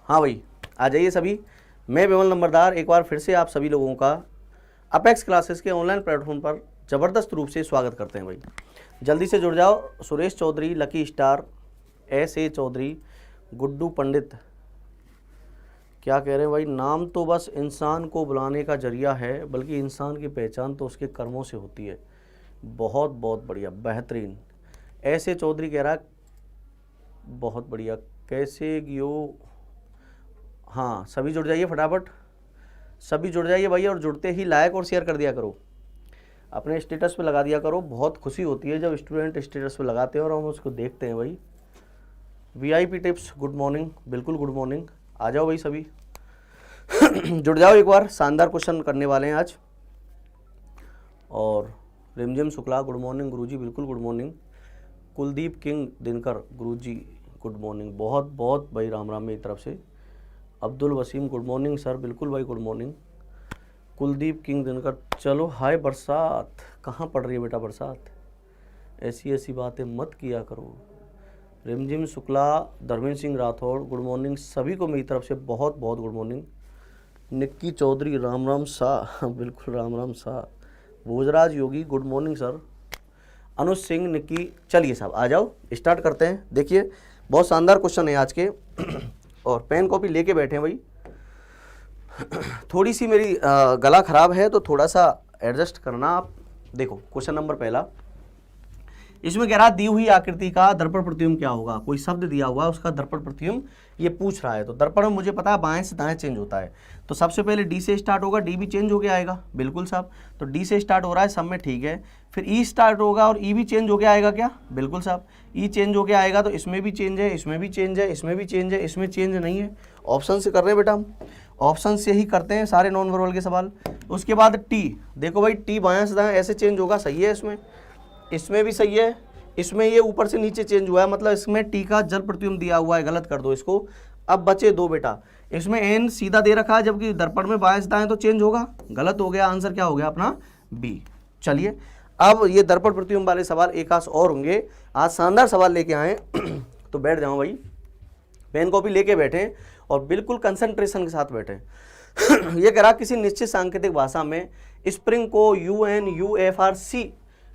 हाँ भाई, आ जाइए सभी। मैं विमल नंबरदार एक बार फिर से आप सभी लोगों का अपेक्स क्लासेस के ऑनलाइन प्लेटफॉर्म पर ज़बरदस्त रूप से स्वागत करते हैं भाई। जल्दी से जुड़ जाओ। Suresh Chaudhary, lucky star, S.A. Chaudhary, Guddu Pandit, क्या कह रहे हैं भाई? नाम तो बस इंसान को बुलाने का जरिया है, बल्कि इंसान की पहचान तो उसके कर्मों से होती है। बहुत बहुत बढ़िया, बेहतरीन। S.A. चौधरी कह रहा है बहुत बढ़िया, कैसे गियो। हाँ, सभी जुड़ जाइए फटाफट, सभी जुड़ जाइए भाई, और जुड़ते ही लाइक और शेयर कर दिया करो, अपने स्टेटस पे लगा दिया करो। बहुत खुशी होती है जब स्टूडेंट स्टेटस पे लगाते हैं और हम उसको देखते हैं भाई। VIP टिप्स, गुड मॉर्निंग, बिल्कुल गुड मॉर्निंग। आ जाओ भाई सभी जुड़ जाओ एक बार, शानदार क्वेश्चन करने वाले हैं आज। और रिमझिम शुक्ला, गुड मॉर्निंग गुरुजी, बिल्कुल good morning. Kuldeep king Dinkar, गुरुजी गुड मॉर्निंग, बहुत बहुत भाई राम राम मेरी तरफ से। Abdul Wasim, good morning sir, बिल्कुल भाई good morning. Kuldeep king Dinkar, चलो हाय बरसात, कहाँ पड़ रही है बेटा बरसात? ऐसी ऐसी बातें मत किया करो। रिमझिम शुक्ला, धर्मेंद्र सिंह राठौड़, गुड मॉर्निंग सभी को मेरी तरफ से बहुत बहुत गुड मॉर्निंग। निक्की चौधरी, राम राम सा, बिल्कुल राम राम सा। भोजराज योगी, गुड मॉर्निंग सर। अनुज सिंह, निक्की, चलिए साहब आ जाओ, स्टार्ट करते हैं। देखिए बहुत शानदार क्वेश्चन है आज के और पेन कॉपी लेके बैठे हैं भाई। थोड़ी सी मेरी गला खराब है तो थोड़ा सा एडजस्ट करना आप। देखो क्वेश्चन नंबर पहला, इसमें कह रहा दी हुई आकृति का दर्पण प्रतिबिंब क्या होगा। कोई शब्द दिया हुआ है, उसका दर्पण प्रतिबिंब ये पूछ रहा है। तो दर्पण में मुझे पता है बाएं से दाएं चेंज होता है, तो सबसे पहले डी से स्टार्ट होगा, डी भी चेंज होके आएगा, बिल्कुल साहब। तो डी से स्टार्ट हो रहा है, सब में ठीक है। फिर ई स्टार्ट होगा और ई भी चेंज होके आएगा क्या? बिल्कुल साहब, ई चेंज होके आएगा। तो इसमें भी चेंज है, इसमें भी चेंज है, इसमें भी चेंज है, इसमें चेंज नहीं है। ऑप्शन से कर रहे हैं बेटा हम, ऑप्शन से ही करते हैं सारे नॉन वर्बल के सवाल। उसके बाद टी, देखो भाई टी बाएं से दाएं ऐसे चेंज होगा, सही है। इसमें भी सही है, इसमें ये ऊपर से नीचे चेंज हुआ है, मतलब इसमें टी का जल प्रतिबिंब दिया हुआ है, गलत कर दो इसको। अब बचे दो बेटा, इसमें एन सीधा दे रखा है, जबकि दर्पण में बाएं से दाएं तो चेंज होगा, गलत हो गया। आंसर क्या हो गया अपना? बी। चलिए अब ये दर्पण प्रतिबिंब वाले सवाल एक आध और होंगे। आज शानदार सवाल लेके आए तो बैठ जाओ भाई, पेन कॉपी लेके बैठे और बिल्कुल कंसंट्रेशन के साथ बैठे। ये कह रहा किसी निश्चित सांकेतिक भाषा में स्प्रिंग को UNUFRC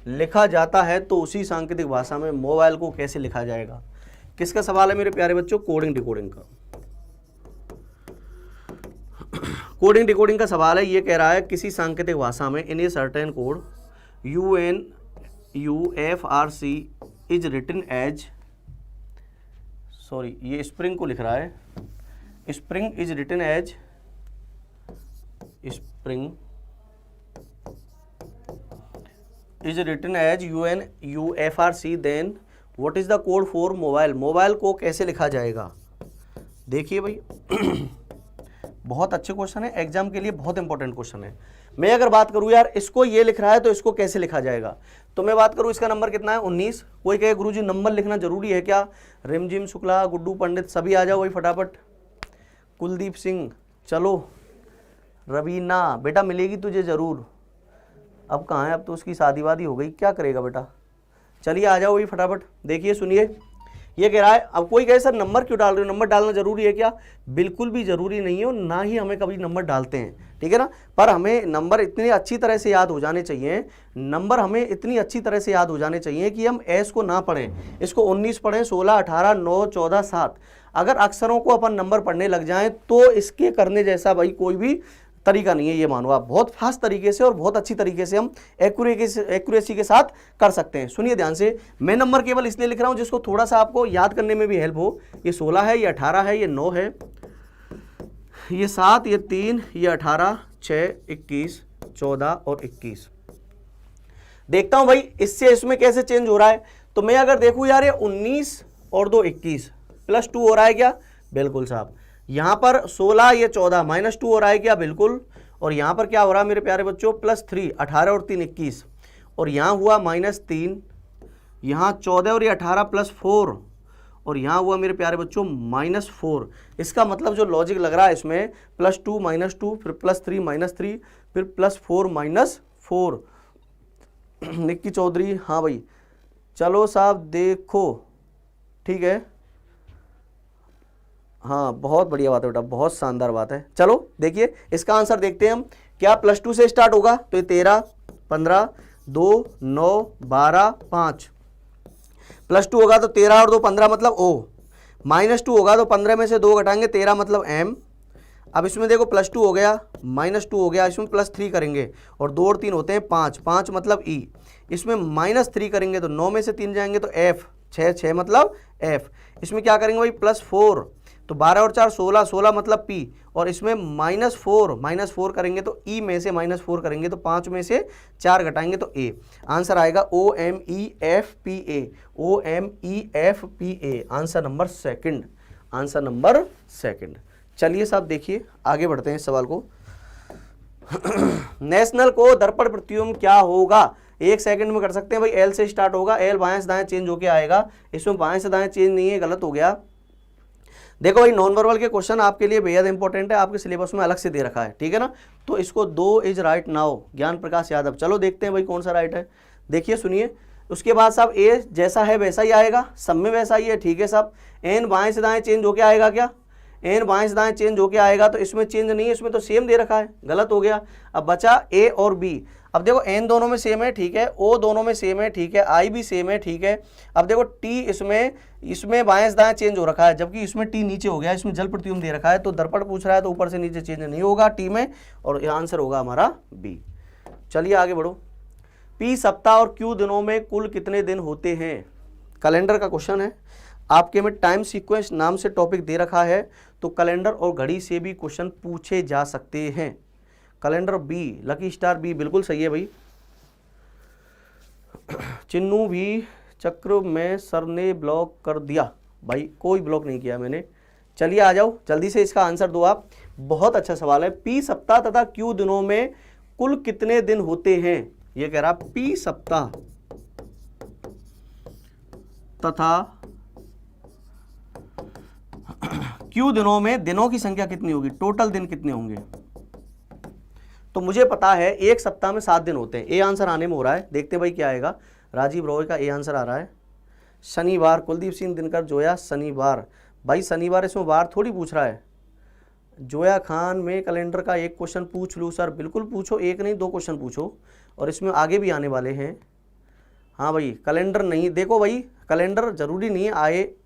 लिखा जाता है, तो उसी सांकेतिक भाषा में मोबाइल को कैसे लिखा जाएगा। किसका सवाल है मेरे प्यारे बच्चों? कोडिंग डिकोडिंग का। कोडिंग डिकोडिंग का सवाल है। ये कह रहा है किसी सांकेतिक भाषा में in a certain code UNUFRC is written as, sorry ये स्प्रिंग को लिख रहा है, spring is written as, spring is written as UNUFRC, then what is the code for mobile. Mobile को कैसे लिखा जाएगा? देखिए भाई बहुत अच्छे क्वेश्चन है, एग्जाम के लिए बहुत इंपॉर्टेंट क्वेश्चन है। मैं अगर बात करूं यार, इसको ये लिख रहा है तो इसको कैसे लिखा जाएगा, तो मैं बात करूं इसका नंबर कितना है? 19। कोई कहे गुरुजी नंबर लिखना जरूरी है क्या? रिमझिम शुक्ला, गुड्डू पंडित, सभी आ जाओ भाई फटाफट। कुलदीप सिंह, चलो। रवीना, बेटा मिलेगी तुझे जरूर। अब कहाँ है, अब तो उसकी शादी वादी हो गई, क्या करेगा बेटा? चलिए आ जाओ भाई फटाफट। देखिए सुनिए, ये कह रहा है, अब कोई कहे सर नंबर क्यों डाल रहे हो, नंबर डालना जरूरी है क्या? बिल्कुल भी जरूरी नहीं है, और ना ही हमें कभी नंबर डालते हैं, ठीक है ना। पर हमें नंबर इतनी अच्छी तरह से याद हो जाने चाहिए, नंबर हमें इतनी अच्छी तरह से याद हो जाने चाहिए कि हम एस को ना पढ़ें, इसको 19 पढ़ें, 16, 18, 9, 14, 7। अगर अक्षरों को अपन नंबर पढ़ने लग जाएं तो इसके करने जैसा भाई कोई भी तरीका नहीं है, ये मानो आप। बहुत फास्ट तरीके से और बहुत अच्छी तरीके से हम एक्यूरेसी के साथ कर सकते हैं। सुनिए ध्यान से, मैं नंबर केवल इसलिए लिख रहा हूं जिसको थोड़ा सा आपको याद करने में भी हेल्प हो। ये 16 है, ये 18 है, ये 9 है, ये 7, ये 3, ये 18, 6, 21, 14 और 21। देखता हूं भाई इससे इसमें कैसे चेंज हो रहा है। तो मैं अगर देखूं यार, ये 19 और 2 21 +2 हो रहा है क्या? बिल्कुल साहब। यहाँ पर 16, ये 14 -2 हो रहा है क्या? बिल्कुल। और यहाँ पर क्या हो रहा है मेरे प्यारे बच्चों? +3, 18 और 3 21, और यहाँ हुआ -3, यहाँ 14 और ये 18 +4, और यहाँ हुआ मेरे प्यारे बच्चों -4। इसका मतलब जो लॉजिक लग रहा है इसमें, +2 -2, फिर +3 -3, फिर +4 -4। निक्की चौधरी, हाँ भाई, चलो साहब देखो ठीक है, हाँ बहुत बढ़िया बात है बेटा, बहुत शानदार बात है। चलो देखिए इसका आंसर देखते हैं हम, क्या +2 से स्टार्ट होगा, तो ये 13, 15, 2, 9, 12, 5, +2 होगा तो 13 और 2 15 मतलब O, -2 होगा तो 15 में से 2 घटाएंगे 13 मतलब M। अब इसमें देखो +2 हो गया, -2 हो गया, इसमें +3 करेंगे और 2 और 3 होते हैं 5, 5 मतलब E, इसमें -3 करेंगे तो 9 में से 3 जाएंगे तो F, 6, 6 मतलब F। इसमें क्या करेंगे भाई +4, तो 12 और 4 16, 16 मतलब P, और इसमें -4 करेंगे तो E में से -4 करेंगे तो 5 में से 4 घटाएंगे तो A। आंसर आएगा OMEFPA, OMEFPA, answer number second, answer number second. चलिए साहब देखिए आगे बढ़ते हैं इस सवाल को। नेशनल को दर्पण प्रतिबिंब क्या होगा, 1 सेकंड में कर सकते हैं भाई। L से स्टार्ट होगा, L बाएं से दाएं चेंज होके आएगा, इसमें बाएं से दाएं चेंज नहीं है, गलत हो गया। देखो भाई नॉन वर्बल के क्वेश्चन आपके लिए बेहद इंपॉर्टेंट है, आपके सिलेबस में अलग से दे रखा है, ठीक है ना। तो इसको 2 इज राइट नाउ, ज्ञान प्रकाश यादव। चलो देखते हैं भाई कौन सा राइट है, देखिए सुनिए। उसके बाद साहब A जैसा है वैसा ही आएगा, सब में वैसा ही है, ठीक है साहब। N बाएं से दाएं चेंज होके आएगा, क्या N बाएं से दाएं चेंज होके आएगा, तो इसमें चेंज नहीं है, इसमें तो सेम दे रखा है, गलत हो गया। अब बचा A और B। अब देखो N दोनों में सेम है, ठीक है, O दोनों में सेम है, ठीक है, I भी सेम है, ठीक है। अब देखो T इसमें बाएं से दाएं चेंज हो रखा है, जबकि इसमें T नीचे हो गया, इसमें जल प्रतिबिंब दे रखा है, तो दर्पण पूछ रहा है तो ऊपर से नीचे चेंज नहीं होगा T में, और आंसर होगा हमारा B। चलिए आगे बढ़ो। P सप्ताह और Q दिनों में कुल कितने दिन होते हैं, कैलेंडर का क्वेश्चन है आपके में। टाइम सीक्वेंस नाम से टॉपिक दे रखा है, तो कैलेंडर और घड़ी से भी क्वेश्चन पूछे जा सकते हैं। Calendar B, lucky star B बिल्कुल सही है भाई। चिन्नू भी चक्र में सर ने ब्लॉक कर दिया, भाई कोई ब्लॉक नहीं किया मैंने। चलिए आ जाओ जल्दी से इसका आंसर दो आप, बहुत अच्छा सवाल है। P सप्ताह तथा Q दिनों में कुल कितने दिन होते हैं, ये कह रहा P सप्ताह तथा Q दिनों में दिनों की संख्या कितनी होगी, टोटल दिन कितने होंगे। तो मुझे पता है 1 सप्ताह में 7 दिन होते हैं, ए आंसर आने में हो रहा है, देखते भाई क्या आएगा। राजीव रॉय का ए आंसर आ रहा है। शनिवार, कुलदीप सिंह दिनकर जोया शनिवार, भाई शनिवार इसमें वार थोड़ी पूछ रहा है। जोया खान में कैलेंडर का एक क्वेश्चन पूछ लूँ सर, बिल्कुल पूछो, एक नहीं 2 क्वेश्चन पूछो, और इसमें आगे भी आने वाले हैं। हाँ भाई कैलेंडर नहीं, देखो भाई कैलेंडर ज़रूरी नहीं है,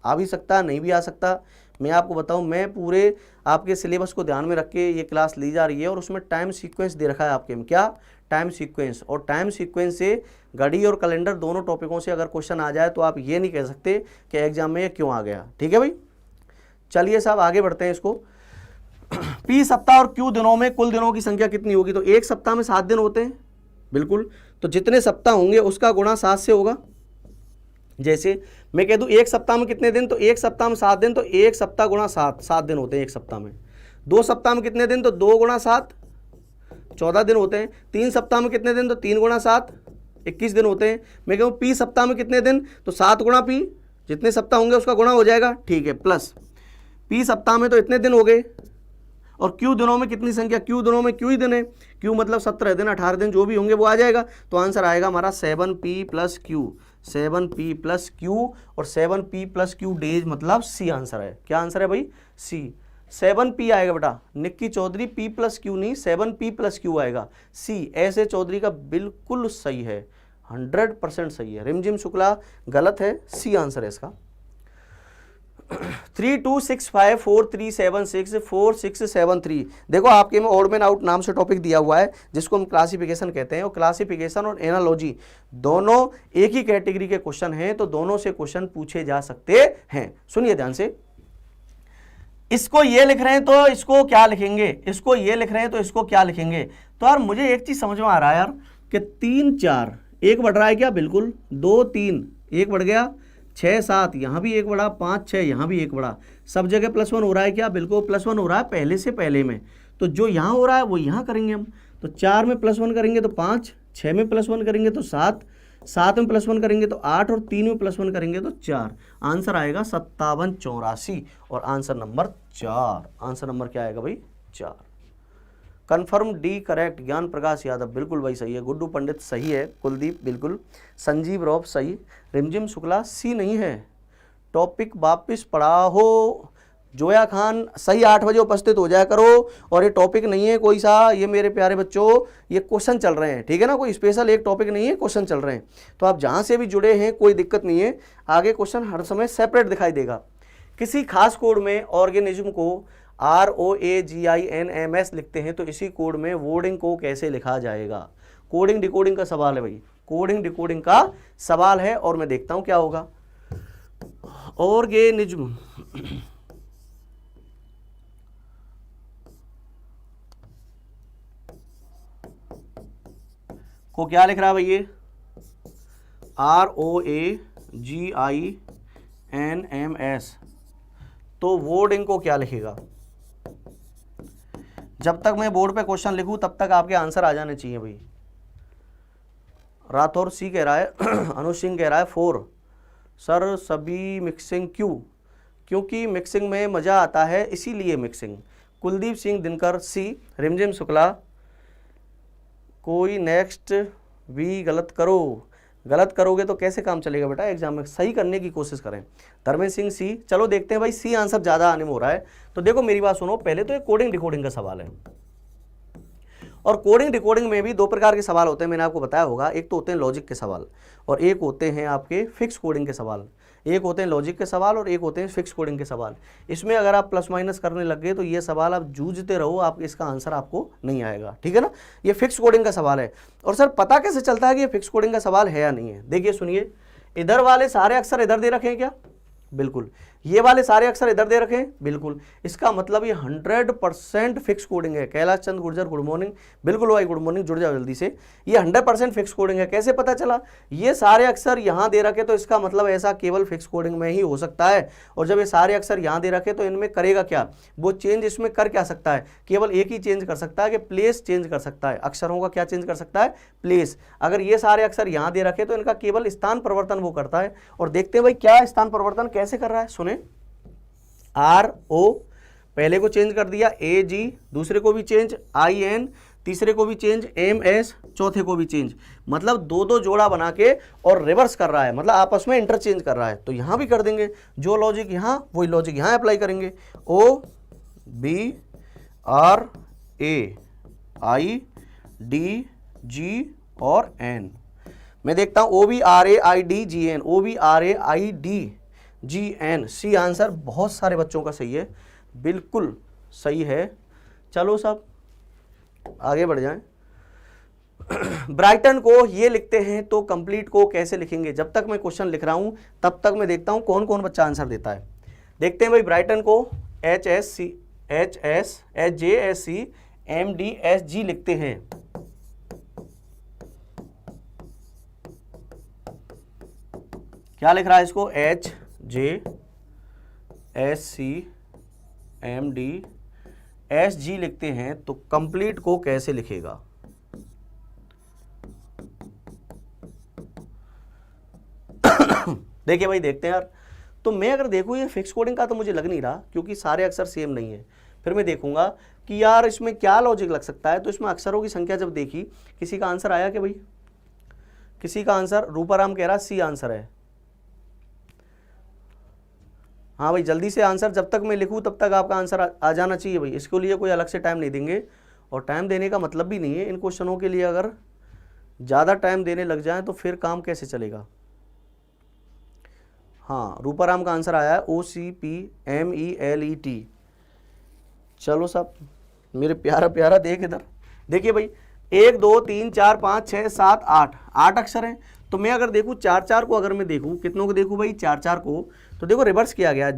आ भी सकता नहीं भी आ सकता। मैं आपको बताऊं, मैं पूरे आपके सिलेबस को ध्यान में रख के ये क्लास ली जा रही है, और उसमें टाइम सीक्वेंस दे रखा है आपके में, क्या टाइम सीक्वेंस। और टाइम सीक्वेंस से घड़ी और कैलेंडर दोनों टॉपिकों से अगर क्वेश्चन आ जाए तो आप ये नहीं कह सकते कि एग्जाम में ये क्यों आ गया, ठीक है भाई। चलिए साहब आगे बढ़ते हैं इसको। P सप्ताह और Q दिनों में कुल दिनों की संख्या कितनी होगी, तो 1 सप्ताह में 7 दिन होते हैं, बिल्कुल, तो जितने सप्ताह होंगे उसका गुणा 7 से होगा। जैसे मैं कह दूं 1 सप्ताह में कितने दिन, तो 1 सप्ताह में 7 दिन, तो 1 सप्ताह गुणा 7, 7 दिन होते हैं 1 सप्ताह में। 2 सप्ताह में कितने दिन, तो 2 गुणा 7 14 दिन होते हैं। 3 सप्ताह में कितने दिन, तो 3 गुणा 7 21 दिन होते हैं। मैं कहूँ P सप्ताह में कितने दिन, तो 7 गुणा P, जितने सप्ताह होंगे उसका गुणा हो जाएगा, ठीक है, प्लस P सप्ताह में तो इतने दिन हो गए, और Q दिनों में कितनी संख्या, Q दिनों में Q ही दिन है, Q मतलब 17 दिन 18 दिन जो भी होंगे वो आ जाएगा। तो आंसर आएगा हमारा 7P + Q, 7P + Q, और 7P + Q डेज मतलब C आंसर है। क्या आंसर है भाई, C। 7P आएगा बेटा, निक्की चौधरी P + Q नहीं, 7P + Q आएगा, C। ऐसे चौधरी का बिल्कुल सही है, 100% सही है। रिमझिम शुक्ला गलत है, C आंसर है इसका। 326543764643। देखो आपके में ऑड मैन आउट नाम से टॉपिक दिया हुआ है, जिसको हम क्लासिफिकेशन कहते हैं, और क्लासिफिकेशन और एनालॉजी दोनों एक ही कैटेगरी के क्वेश्चन हैं, तो दोनों से क्वेश्चन पूछे जा सकते हैं। सुनिए ध्यान से, इसको ये लिख रहे हैं तो इसको क्या लिखेंगे, इसको ये लिख रहे हैं तो इसको क्या लिखेंगे। तो यार मुझे एक चीज समझ में आ रहा है यार कि 3 4 1 बढ़ रहा है क्या, बिल्कुल 2 3 1 बढ़ गया, 6 7 यहाँ भी 1 बढ़ा, 5 6 यहाँ भी 1 बढ़ा, सब जगह +1 हो रहा है क्या, बिल्कुल +1 हो रहा है पहले से पहले में। तो जो यहाँ हो रहा है वो यहाँ करेंगे हम, तो 4 में +1 करेंगे तो 5, 6 में +1 करेंगे तो 7, 7 में +1 करेंगे तो 8, और 3 में +1 करेंगे तो 4। आंसर आएगा 57 84, और आंसर नंबर 4। आंसर नंबर क्या आएगा भाई, 4। कन्फर्म डी करेक्ट, ज्ञान प्रकाश यादव बिल्कुल भाई सही है, गुड्डू पंडित सही है, कुलदीप बिल्कुल, संजीव रॉफ सही, रिमझिम शुक्ला सी नहीं है, टॉपिक वापस पढ़ाओ। जोया खान सही 8 बजे उपस्थित हो जाया करो। और ये टॉपिक नहीं है कोई सा, ये मेरे प्यारे बच्चों ये क्वेश्चन चल रहे हैं, ठीक है ना, कोई स्पेशल एक टॉपिक नहीं है, क्वेश्चन चल रहे हैं। तो आप जहाँ से भी जुड़े हैं कोई दिक्कत नहीं है, आगे क्वेश्चन हर समय सेपरेट दिखाई देगा। किसी खास कोड में ऑर्गेनिज्म को ROAGINMS लिखते हैं तो इसी कोड में वर्डिंग को कैसे लिखा जाएगा। कोडिंग डिकोडिंग का सवाल है भाई, कोडिंग डिकोडिंग का सवाल है। और मैं देखता हूं क्या होगा। ऑर्गेनिज्म को क्या लिख रहा है भाई, ये ROAGINMS, तो वर्डिंग को क्या लिखेगा। जब तक मैं बोर्ड पे क्वेश्चन लिखूं तब तक आपके आंसर आ जाने चाहिए भाई। राठौर सी कह रहा है अनुज सिंह कह रहा है 4 सर सभी मिक्सिंग क्यों, क्योंकि मिक्सिंग में मज़ा आता है इसीलिए मिक्सिंग। कुलदीप सिंह दिनकर सी। रिमझिम शुक्ला कोई नेक्स्ट भी गलत करोगे तो कैसे काम चलेगा बेटा, एग्जाम में सही करने की कोशिश करें। धर्मेंद्र सिंह सी। चलो देखते हैं भाई, सी आंसर ज़्यादा आने में हो रहा है। तो देखो मेरी बात सुनो, पहले तो एक कोडिंग डिकोडिंग का सवाल है, और कोडिंग डिकोडिंग में भी 2 प्रकार के सवाल होते हैं, मैंने आपको बताया होगा। एक तो होते हैं लॉजिक के सवाल और एक होते हैं आपके फिक्स कोडिंग के सवाल। एक होते हैं लॉजिक के सवाल और एक होते हैं फिक्स कोडिंग के सवाल। इसमें अगर आप प्लस माइनस करने लग गए तो ये सवाल आप जूझते रहो, आप इसका आंसर आपको नहीं आएगा, ठीक है ना। ये फिक्स कोडिंग का सवाल है। और सर पता कैसे चलता है कि ये फिक्स कोडिंग का सवाल है या नहीं है। देखिए सुनिए, इधर वाले सारे अक्षर इधर दे रखे हैं क्या, बिल्कुल। ये वाले सारे अक्षर इधर दे रखे हैं, बिल्कुल। इसका मतलब ये 100% फिक्स कोडिंग है। कैलाश चंद गुर्जर गुड मॉर्निंग, बिल्कुल भाई गुड मॉर्निंग, जुड़ जाओ जल्दी से। ये 100% फिक्स कोडिंग है। कैसे पता चला, ये सारे अक्षर यहाँ दे रखे तो इसका मतलब ऐसा केवल फिक्स कोडिंग में ही हो सकता है। और जब ये सारे अक्षर यहाँ दे रखे तो इनमें करेगा क्या, वो चेंज इसमें कर क्या सकता है, केवल एक ही चेंज कर सकता है कि प्लेस चेंज कर सकता है। अक्षरों का क्या चेंज कर सकता है, प्लेस। अगर ये सारे अक्षर यहाँ दे रखे तो इनका केवल स्थान परिवर्तन वो करता है। और देखते हैं भाई क्या स्थान परिवर्तन कैसे कर रहा है। सुने, RO पहले को चेंज कर दिया, AG दूसरे को भी चेंज, IN तीसरे को भी चेंज, MS चौथे को भी चेंज। मतलब 2-2 जोड़ा बना के और रिवर्स कर रहा है, मतलब आपस में इंटरचेंज कर रहा है। तो यहां भी कर देंगे, जो लॉजिक यहां वही लॉजिक यहां अप्लाई करेंगे। OBRAIDG और N। मैं देखता हूं OBRAIDGN, OBRAIDGN। सी आंसर बहुत सारे बच्चों का सही है, बिल्कुल सही है। चलो सब आगे बढ़ जाएं। ब्राइटन को ये लिखते हैं तो कंप्लीट को कैसे लिखेंगे। जब तक मैं क्वेश्चन लिख रहा हूं तब तक मैं देखता हूं कौन कौन बच्चा आंसर देता है। देखते हैं भाई, ब्राइटन को HSJSCMDSG लिखते हैं। क्या लिख रहा है इसको, HJSCMDSG लिखते हैं तो कंप्लीट को कैसे लिखेगा। देखिए भाई, देखते हैं यार। तो मैं अगर देखूँ ये फिक्स कोडिंग का तो मुझे लग नहीं रहा, क्योंकि सारे अक्षर सेम नहीं है। फिर मैं देखूंगा कि यार इसमें क्या लॉजिक लग सकता है। तो इसमें अक्षरों की संख्या जब देखी, किसी का आंसर आया क्या भाई, किसी का आंसर, रूपाराम कह रहा सी आंसर है। हाँ भाई जल्दी से आंसर, जब तक मैं लिखूँ तब तक आपका आंसर आ जाना चाहिए भाई। इसके लिए कोई अलग से टाइम नहीं देंगे, और टाइम देने का मतलब भी नहीं है इन क्वेश्चनों के लिए। अगर ज़्यादा टाइम देने लग जाए तो फिर काम कैसे चलेगा। हाँ, रूपाराम का आंसर आया है OCPMELET। चलो सब मेरे प्यारा प्यारा देख इधर, देखिए भाई 1 2 3 4 5 6 7 8 अक्षर हैं। तो मैं अगर देखूँ 4 को, अगर मैं देखूँ कितनों को देखूँ भाई, 4 को, तो देखो रिवर्स किया गया।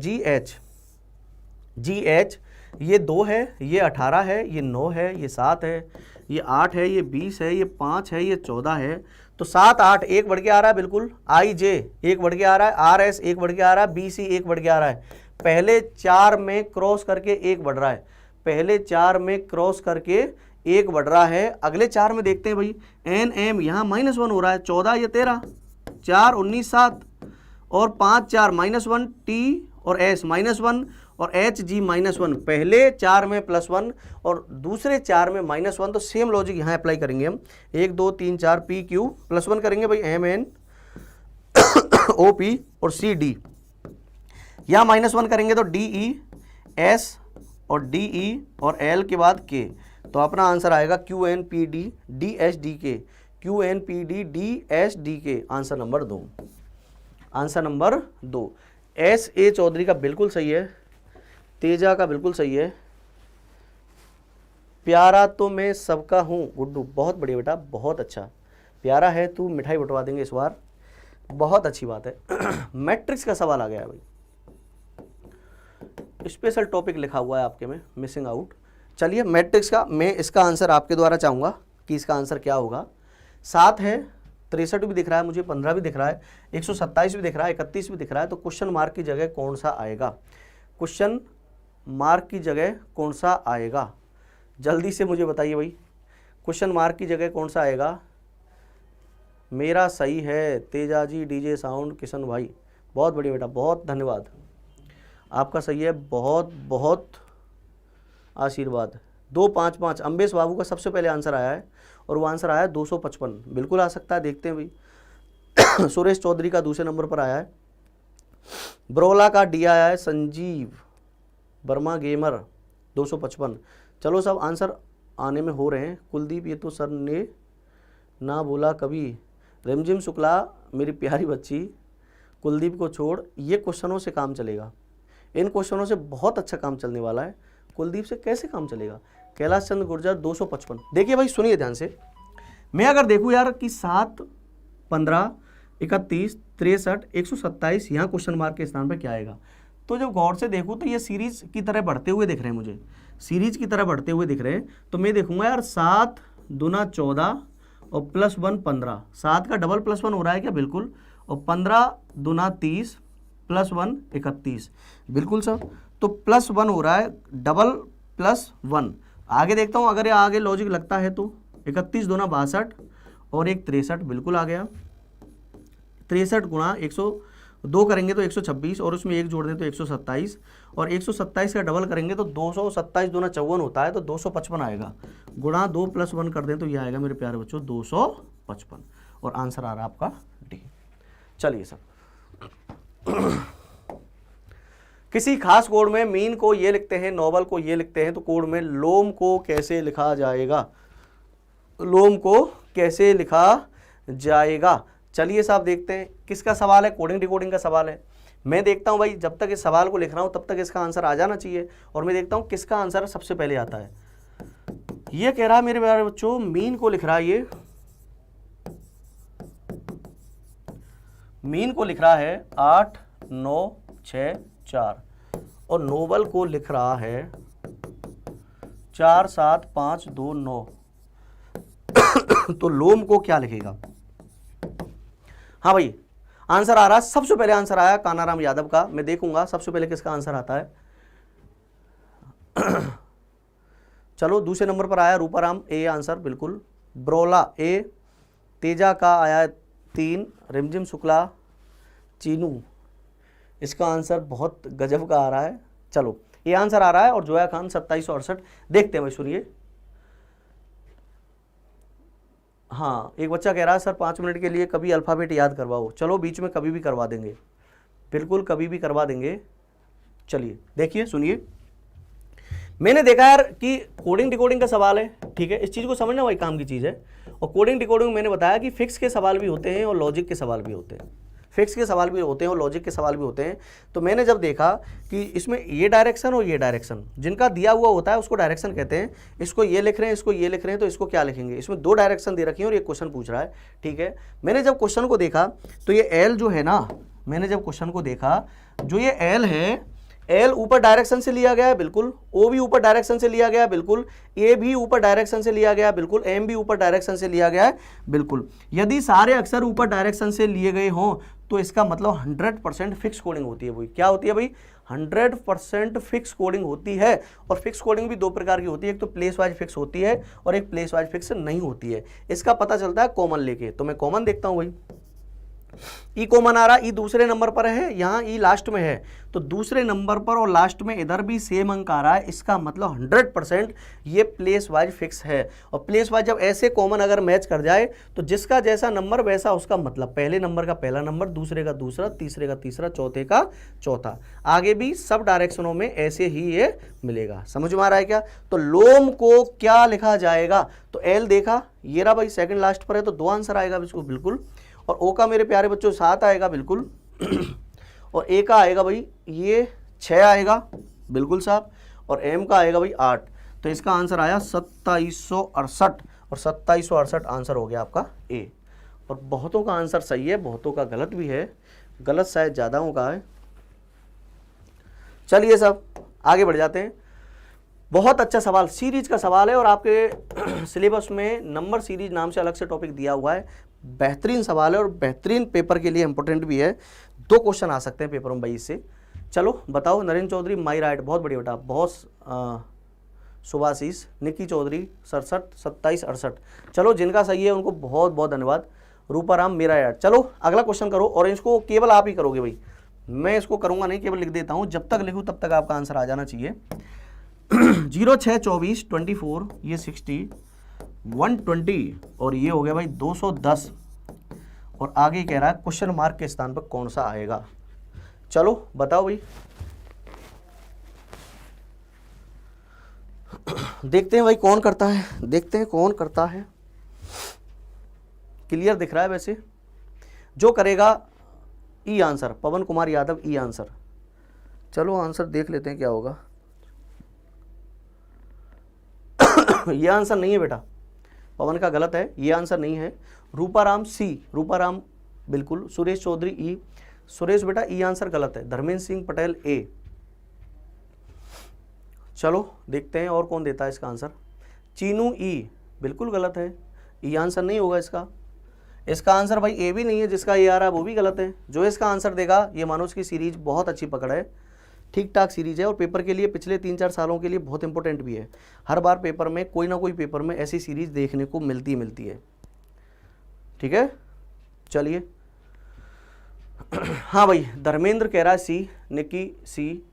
GH ये 2 है, ये 18 है, ये 9 है, ये 7 है, ये 8 है, ये 20 है, ये 5 है, ये 14 है। तो 7 8 एक बढ़ के आ रहा है, बिल्कुल। IJ एक बढ़ के आ रहा है, RS एक बढ़ के आ रहा है, BC एक बढ़ के आ रहा है। पहले 4 में क्रॉस करके एक बढ़ रहा है, पहले 4 में क्रॉस करके एक बढ़ रहा है। अगले 4 में देखते हैं भाई, NM यहाँ -1 हो रहा है, 14 ये 13, 4 19 7 और 5 4 -1, T और S -1 और HG -1। पहले 4 में +1 और दूसरे 4 में -1। तो सेम लॉजिक यहाँ अप्लाई करेंगे हम। 1 2 3 4 PQ +1 करेंगे भाई, MN OP और CD। यहाँ -1 करेंगे तो DES और DE और L के बाद K, तो अपना आंसर आएगा QNPD DSDK, QNPD DSDK, answer number 2। Answer number 2 SA Chaudhary का बिल्कुल सही है, तेजा का बिल्कुल सही है। प्यारा तो मैं सबका हूँ गुड्डू, बहुत बढ़िया बेटा, बहुत अच्छा, प्यारा है तू, मिठाई बंटवा देंगे इस बार, बहुत अच्छी बात है। मैट्रिक्स का सवाल आ गया है भाई, स्पेशल टॉपिक लिखा हुआ है आपके में, मिसिंग आउट। चलिए मैट्रिक्स का मैं इसका आंसर आपके द्वारा चाहूँगा कि इसका आंसर क्या होगा। 7 है, 63 भी दिख रहा है मुझे, 15 भी दिख रहा है, 127 भी दिख रहा है, 31 भी दिख रहा है, तो क्वेश्चन मार्क की जगह कौन सा आएगा? क्वेश्चन मार्क की जगह कौन सा आएगा? जल्दी से मुझे बताइए भाई, क्वेश्चन मार्क की जगह कौन सा आएगा? मेरा सही है तेजा जी, डीजे साउंड किशन भाई, बहुत बढ़िया बेटा, बहुत धन्यवाद, आपका सही है, बहुत बहुत आशीर्वाद। 255 अम्बेश बाबू का सबसे पहले आंसर आया है और वो आंसर आया है 255, बिल्कुल आ सकता है, देखते हैं भाई। सुरेश चौधरी का दूसरे नंबर पर आया है, ब्रोला का डी आया है, संजीव वर्मा गेमर 255। चलो सब आंसर आने में हो रहे हैं। कुलदीप ये तो सर ने ना बोला कभी, रिमझिम शुक्ला मेरी प्यारी बच्ची, कुलदीप को छोड़, ये क्वेश्चनों से काम चलेगा, इन क्वेश्चनों से बहुत अच्छा काम चलने वाला है, कुलदीप से कैसे काम चलेगा? कैलाश चंद्र गुर्जर 255। देखिए भाई सुनिए ध्यान से, मैं अगर देखूँ यार कि 7, 15, 31, 63, 127, यहाँ क्वेश्चन मार्क के स्थान पर क्या आएगा, तो जब गौर से देखूँ तो ये सीरीज की तरह बढ़ते हुए दिख रहे हैं मुझे, सीरीज की तरह बढ़ते हुए दिख रहे हैं, तो मैं देखूंगा यार 7 दूना 14 और +1 15, 7 का डबल +1 हो रहा है क्या? बिल्कुल, और 15 दूना 30 +1 31, बिल्कुल सर, तो +1 हो रहा है, डबल +1। आगे देखता हूँ, अगर ये आगे लॉजिक लगता है तो 31 दूना 62 और एक 63, बिल्कुल आ गया, 63 गुणा 102 करेंगे तो 126 और उसमें 1 जोड़ दें तो 127 और 127 का डबल करेंगे तो 227 दूना 54 होता है, तो 255 आएगा, गुणा 2 + 1 कर दें तो ये आएगा मेरे प्यारे बच्चों 255 और आंसर आ रहा है आपका डी। चलिए सब किसी खास कोड में मीन को ये लिखते हैं, नोबल को ये लिखते हैं, तो कोड में लोम को कैसे लिखा जाएगा? लोम को कैसे लिखा जाएगा? चलिए साहब देखते हैं, किसका सवाल है? कोडिंग डिकोडिंग का सवाल है। मैं देखता हूं भाई, जब तक इस सवाल को लिख रहा हूं तब तक इसका आंसर आ जाना चाहिए, और मैं देखता हूं किसका आंसर सबसे पहले आता है। ये कह रहा है मेरे प्यारे बच्चों, मीन को लिख रहा है, ये मीन को लिख रहा है 8 9 6 4 और नोबल को लिख रहा है 4 7 5 2 9। तो लोम को क्या लिखेगा? हाँ भाई आंसर आ रहा, सबसे पहले आंसर आया कानाराम यादव का, मैं देखूंगा सबसे पहले किसका आंसर आता है। चलो दूसरे नंबर पर आया रूपाराम ए आंसर, बिल्कुल, ब्रोला ए, तेजा का आया 3, रिमझिम शुक्ला, चीनू, इसका आंसर बहुत गजब का आ रहा है। चलो ये आंसर आ रहा है, और जोया खान 2768, देखते हैं भाई सुनिए। हाँ एक बच्चा कह रहा है सर 5 मिनट के लिए कभी अल्फ़ाबेट याद करवाओ, चलो बीच में कभी भी करवा देंगे, बिल्कुल कभी भी करवा देंगे। चलिए देखिए सुनिए, मैंने देखा यार कि कोडिंग डिकोडिंग का सवाल है, ठीक है, इस चीज़ को समझना वही काम की चीज़ है, और कोडिंग डिकोडिंग मैंने बताया कि फिक्स के सवाल भी होते हैं और लॉजिक के सवाल भी होते हैं, फिक्स के सवाल भी होते हैं और लॉजिक के सवाल भी होते हैं। तो मैंने जब देखा कि इसमें ये डायरेक्शन और ये डायरेक्शन जिनका दिया हुआ होता है उसको डायरेक्शन कहते हैं, इसको ये लिख रहे हैं, इसको ये लिख रहे हैं, तो इसको क्या लिखेंगे? इसमें 2 डायरेक्शन दे रखी है और ये क्वेश्चन पूछ रहा है, ठीक है। मैंने जब क्वेश्चन को देखा तो ये एल जो है ना, मैंने जब क्वेश्चन को देखा, जो ये एल है, एल ऊपर डायरेक्शन से लिया गया है, बिल्कुल, ओ भी ऊपर डायरेक्शन से लिया गया है, बिल्कुल, ए भी ऊपर डायरेक्शन से लिया गया है, बिल्कुल, एम भी ऊपर डायरेक्शन से लिया गया है, बिल्कुल। यदि सारे अक्षर ऊपर डायरेक्शन से लिए गए हों तो इसका मतलब 100% फिक्स कोडिंग होती है। वही क्या होती है भाई? 100% फिक्स कोडिंग होती है। और फिक्स कोडिंग भी 2 प्रकार की होती है, एक तो प्लेस वाइज फिक्स होती है और एक प्लेस वाइज फिक्स नहीं होती है। इसका पता चलता है कॉमन लेके, तो मैं कॉमन देखता हूँ भाई। ई कॉमन आ रहा, ई दूसरे नंबर पर है, यहाँ ई लास्ट में है, तो दूसरे नंबर पर और लास्ट में इधर भी सेम अंक आ रहा है, इसका मतलब 100% ये प्लेस वाइज फिक्स है। और प्लेस वाइज जब ऐसे कॉमन अगर मैच कर जाए तो जिसका जैसा नंबर वैसा उसका मतलब, पहले नंबर का पहला नंबर, दूसरे का दूसरा, तीसरे का तीसरा, चौथे का चौथा, आगे भी सब डायरेक्शनों में ऐसे ही ये मिलेगा। समझ में आ रहा है क्या? तो लोम को क्या लिखा जाएगा? तो एल देखा, ये रहा भाई सेकंड लास्ट पर है, तो 2 आंसर आएगा इसको बिल्कुल। और ओ का मेरे प्यारे बच्चों 7 आएगा बिल्कुल। और ए का आएगा भाई ये 6 आएगा बिल्कुल साहब। और एम का आएगा भाई 8। तो इसका आंसर आया 2768, और 2768 आंसर हो गया आपका ए। और बहुतों का आंसर सही है, बहुतों का गलत भी है, गलत शायद ज़्यादाओं का है। चलिए साहब आगे बढ़ जाते हैं। बहुत अच्छा सवाल, सीरीज का सवाल है, और आपके सिलेबस में नंबर सीरीज नाम से अलग से टॉपिक दिया हुआ है। बेहतरीन सवाल है और बेहतरीन पेपर के लिए इंपॉर्टेंट भी है। 2 क्वेश्चन आ सकते हैं पेपर में भाई इससे। चलो बताओ। नरेंद्र चौधरी माई राइट, बहुत बढ़िया बेटा, बहुत सुभाशीष, निक्की चौधरी 67, 27, 68। चलो जिनका सही है उनको बहुत बहुत धन्यवाद। रूपाराम मेरा यार। चलो अगला क्वेश्चन करो, और इसको केवल आप ही करोगे भाई, मैं इसको करूँगा नहीं, केवल लिख देता हूँ। जब तक लिखूँ तब तक आपका आंसर आ जाना चाहिए। 0, 6, 24, 24, ये 60, 120, और ये हो गया भाई 210। और आगे कह रहा है क्वेश्चन मार्क के स्थान पर कौन सा आएगा? चलो बताओ भाई। देखते हैं भाई कौन करता है, देखते हैं कौन करता है। क्लियर दिख रहा है वैसे? जो करेगा ई आंसर, पवन कुमार यादव ई आंसर। चलो आंसर देख लेते हैं क्या होगा। ये आंसर नहीं है बेटा, पवन का गलत है, ये आंसर नहीं है। रूपाराम सी, रूपाराम बिल्कुल। सुरेश चौधरी ई, सुरेश बेटा ई आंसर गलत है। धर्मेंद्र सिंह पटेल ए। चलो देखते हैं और कौन देता है इसका आंसर। चीनू ई बिल्कुल गलत है, ई आंसर नहीं होगा इसका। इसका आंसर भाई ए भी नहीं है, जिसका ये आ रहा है वो भी गलत है। जो इसका आंसर देगा, ये मानो उसकी सीरीज बहुत अच्छी पकड़ है, ठीक ठाक सीरीज है, और पेपर के लिए पिछले 3-4 सालों के लिए बहुत इंपॉर्टेंट भी है। हर बार पेपर में कोई ना कोई पेपर में ऐसी सीरीज देखने को मिलती है। ठीक है चलिए। हाँ भाई धर्मेंद्र कह रहा है सी, निकी सी,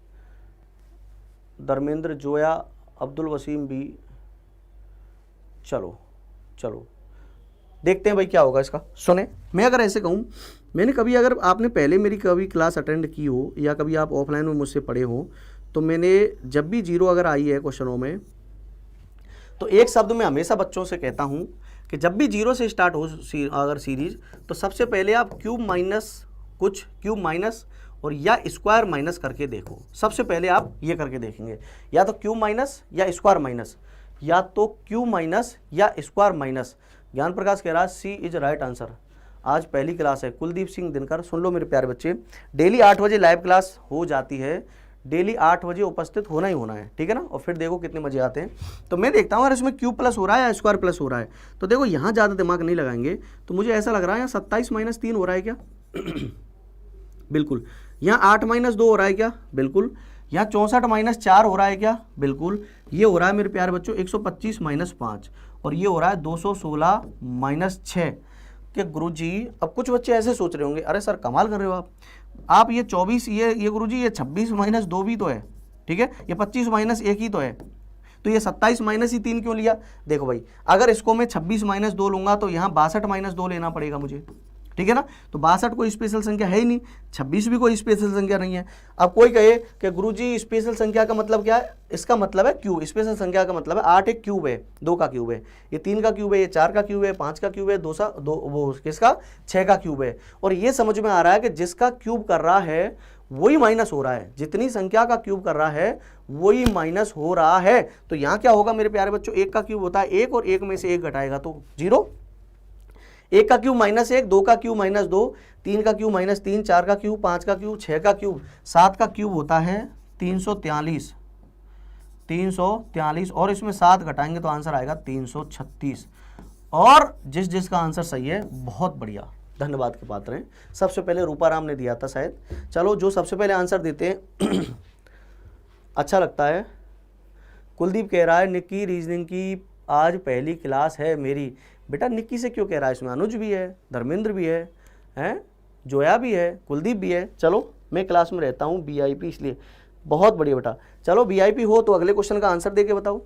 धर्मेंद्र, जोया, अब्दुल वसीम भी। चलो चलो देखते हैं भाई क्या होगा इसका। सुने, मैं अगर ऐसे कहूँ, मैंने कभी, अगर आपने पहले मेरी कभी क्लास अटेंड की हो या कभी आप ऑफलाइन में मुझसे पढ़े हो, तो मैंने जब भी 0 अगर आई है क्वेश्चनों में, तो एक शब्द मैं हमेशा बच्चों से कहता हूँ कि जब भी 0 से स्टार्ट हो अगर सीरीज, तो सबसे पहले आप क्यूब माइनस कुछ, क्यूब माइनस और या स्क्वायर माइनस करके देखो। सबसे पहले आप ये करके देखेंगे, या तो क्यूब माइनस या स्क्वायर माइनस, या तो क्यूब माइनस या स्क्वायर माइनस। ज्ञान प्रकाश कह रहा है सी इज राइट आंसर। आज पहली क्लास है। कुलदीप सिंह दिनकर, सुन लो मेरे प्यारे बच्चे, डेली 8 बजे लाइव क्लास हो जाती है, डेली 8 बजे उपस्थित होना ही होना है, ठीक है ना। और फिर देखो कितने मजे आते हैं। तो मैं देखता हूँ अगर इसमें क्यूब प्लस हो रहा है या स्क्वायर प्लस हो रहा है। तो देखो यहाँ ज़्यादा दिमाग नहीं लगाएंगे, तो मुझे ऐसा लग रहा है यहाँ 27 - 3 हो रहा है क्या? बिल्कुल। यहाँ 8 - 2 हो रहा है क्या? बिल्कुल। यहाँ 64 - 4 हो रहा है क्या? बिल्कुल। ये हो रहा है मेरे प्यारे बच्चों 125 - 5, और ये हो रहा है 216 - 6 कि गुरुजी। अब कुछ बच्चे ऐसे सोच रहे होंगे, अरे सर कमाल कर रहे हो आप ये 24, ये गुरुजी ये 26 - 2 भी तो है, ठीक है, ये 25 - 1 ही तो है, तो ये 27 - 3 क्यों लिया? देखो भाई, अगर इसको मैं 26 - 2 लूंगा तो यहाँ 62 - 2 लेना पड़ेगा मुझे, ठीक है ना। तो 62 कोई स्पेशल संख्या है ही नहीं, 26 भी कोई स्पेशल संख्या नहीं है। अब कोई कहे कि गुरुजी स्पेशल संख्या का मतलब क्या है? इसका मतलब है क्यूब। स्पेशल संख्या का मतलब है 8 एक क्यूब है, 2 का क्यूब है, ये 3 का क्यूब है, ये 4 का क्यूब है, 5 का क्यूब है, 2 किसका 6 का क्यूब है। और ये समझ में आ रहा है कि जिसका क्यूब कर रहा है वही माइनस हो रहा है, जितनी संख्या का क्यूब कर रहा है वही माइनस हो रहा है। तो यहाँ क्या होगा मेरे प्यारे बच्चों, 1 का क्यूब होता है 1, और 1 में से 1 घटाएगा तो 0। 1 का क्यूब -1, 2 का क्यूब -2, 3 का क्यूब -3, 4 का क्यूब, 5 का क्यूब, 6 का क्यूब, 7 का क्यूब होता है 343, 343, और इसमें 7 घटाएंगे तो आंसर आएगा 336। और जिसका आंसर सही है बहुत बढ़िया, धन्यवाद के पात्र हैं। सबसे पहले रूपाराम ने दिया था शायद। चलो जो सबसे पहले आंसर देते हैं अच्छा लगता है। कुलदीप कह रहा है निक्की रीजनिंग की आज पहली क्लास है मेरी। बेटा निक्की से क्यों कह रहा है? इसमें अनुज भी है, धर्मेंद्र भी है, हैं, जोया भी है, कुलदीप भी है। चलो मैं क्लास में रहता हूँ वीआईपी इसलिए, बहुत बढ़िया बेटा। चलो वीआईपी हो तो अगले क्वेश्चन का आंसर दे के बताओ।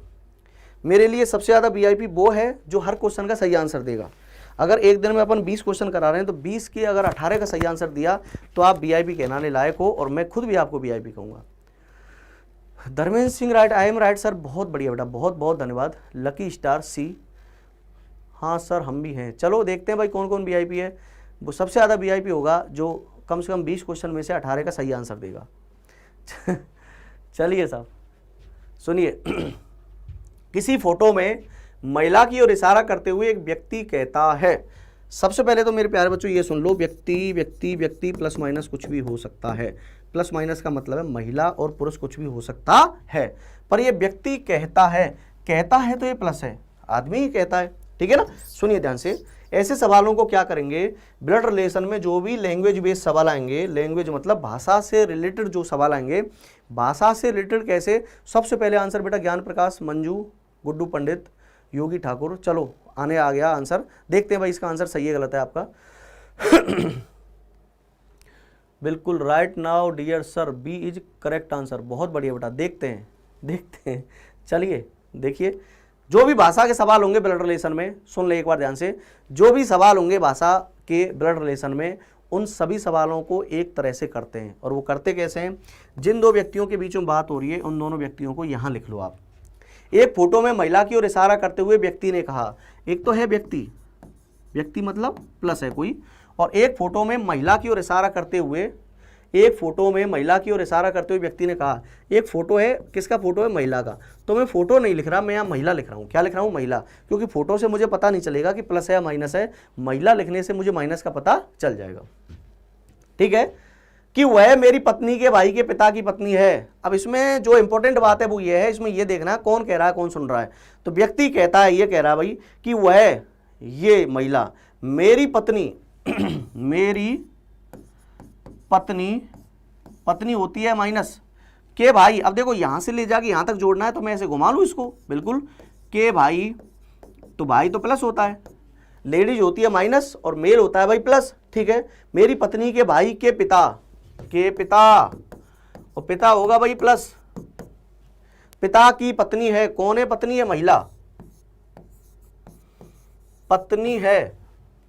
मेरे लिए सबसे ज़्यादा वीआईपी वो है जो हर क्वेश्चन का सही आंसर देगा। अगर एक दिन में अपन 20 क्वेश्चन करा रहे हैं तो 20 के अगर 18 का सही आंसर दिया तो आप वीआईपी कहलाने लायक हो, और मैं खुद भी आपको वीआईपी कहूँगा। Dharmendra Singh right, I am right sir, बहुत बढ़िया बेटा, बहुत बहुत धन्यवाद। लकी स्टार सी, हाँ सर हम भी हैं। चलो देखते हैं भाई कौन कौन वीआईपी है। वो सबसे ज़्यादा वीआईपी होगा जो कम से कम 20 क्वेश्चन में से 18 का सही आंसर देगा। चलिए साहब सुनिए। किसी फोटो में महिला की ओर इशारा करते हुए एक व्यक्ति कहता है, सबसे पहले तो मेरे प्यारे बच्चों ये सुन लो, व्यक्ति व्यक्ति व्यक्ति प्लस माइनस कुछ भी हो सकता है। प्लस माइनस का मतलब है महिला और पुरुष कुछ भी हो सकता है, पर ये व्यक्ति कहता है तो ये प्लस है, आदमी ही कहता है, ठीक है ना। सुनिए ध्यान से, ऐसे सवालों को क्या करेंगे, ब्लड रिलेशन में जो भी लैंग्वेज बेस्ड सवाल आएंगे, लैंग्वेज मतलब भाषा से रिलेटेड जो सवाल आएंगे, भाषा से रिलेटेड कैसे, सबसे पहले आंसर बेटा ज्ञान प्रकाश, मंजू, गुड्डू पंडित, योगी ठाकुर। चलो आने आ गया आंसर, देखते हैं भाई इसका आंसर सही है गलत है आपका। बिल्कुल right now dear sir, B is correct answer, बहुत बढ़िया बेटा। देखते हैं चलिए देखिए, जो भी भाषा के सवाल होंगे ब्लड रिलेशन में, सुन ले एक बार ध्यान से, जो भी सवाल होंगे भाषा के ब्लड रिलेशन में, उन सभी सवालों को एक तरह से करते हैं। और वो करते कैसे हैं, जिन दो व्यक्तियों के बीच में बात हो रही है उन दोनों व्यक्तियों को यहाँ लिख लो आप। एक फोटो में महिला की ओर इशारा करते हुए व्यक्ति ने कहा, एक तो है व्यक्ति मतलब प्लस है कोई, और एक फोटो में महिला की ओर इशारा करते हुए, एक फोटो में महिला की ओर इशारा करते हुए व्यक्ति ने कहा, एक फोटो है, किसका फोटो है, महिला का। तो मैं फोटो नहीं लिख रहा, मैं यहाँ महिला लिख रहा हूँ। क्या लिख रहा हूँ, महिला, क्योंकि फोटो से मुझे पता नहीं चलेगा कि प्लस है या माइनस है, महिला लिखने से मुझे माइनस का पता चल जाएगा, ठीक है, कि वह मेरी पत्नी के भाई के पिता की पत्नी है। अब इसमें जो इंपॉर्टेंट बात है वो ये है, इसमें ये देखना कौन कह रहा है कौन सुन रहा है। तो व्यक्ति कहता है, ये कह रहा है भाई कि वह, ये महिला, मेरी पत्नी मेरी पत्नी होती है माइनस के भाई। अब देखो यहां से ले जाके यहां तक जोड़ना है तो मैं ऐसे घुमा लूं इसको, बिल्कुल, के भाई, तो भाई तो प्लस होता है, लेडीज होती है माइनस और मेल होता है भाई प्लस, ठीक है। मेरी पत्नी के भाई के पिता, और पिता होगा भाई प्लस, पिता की पत्नी है, कौन है पत्नी, है महिला, पत्नी है,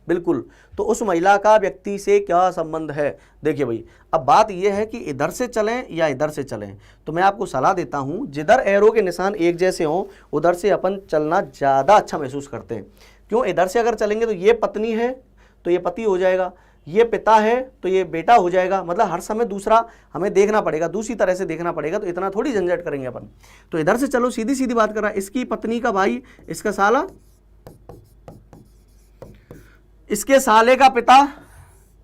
बिल्कुल। तो उस महिला का व्यक्ति से क्या संबंध है। देखिए भाई, अब बात यह है कि इधर से चलें या इधर से चलें, तो मैं आपको सलाह देता हूं, जिधर एरो के निशान एक जैसे हों उधर से अपन चलना ज़्यादा अच्छा महसूस करते हैं। क्यों, इधर से अगर चलेंगे तो ये पत्नी है तो ये पति हो जाएगा, ये पिता है तो ये बेटा हो जाएगा, मतलब हर समय दूसरा हमें देखना पड़ेगा, दूसरी तरह से देखना पड़ेगा, तो इतना थोड़ी झंझट करेंगे अपन। तो इधर से चलो, सीधी सीधी बात कर रहा है, इसकी पत्नी का भाई, इसका साला, इसके साले का पिता,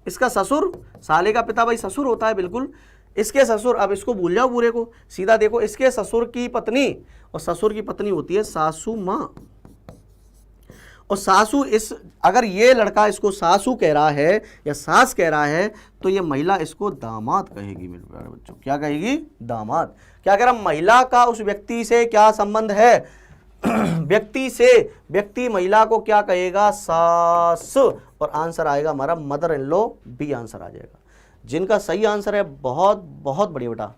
इसका ससुर, साले का पिता भाई ससुर होता है, बिल्कुल, इसके ससुर, अब इसको भूल जाओ पूरे को, सीधा देखो, इसके ससुर की पत्नी, और ससुर की पत्नी होती है सासू माँ, और सासू, इस अगर ये लड़का इसको सासू कह रहा है या सास कह रहा है तो ये महिला इसको दामाद कहेगी मेरे प्यारे बच्चों। क्या कहेगी, दामाद। क्या कह रहा, महिला का उस व्यक्ति से क्या संबंध है, व्यक्ति से, व्यक्ति महिला को क्या कहेगा, सास, और आंसर आएगा हमारा mother in law, B answer आ जाएगा, जिनका सही आंसर है। बहुत बहुत बढ़िया बेटा।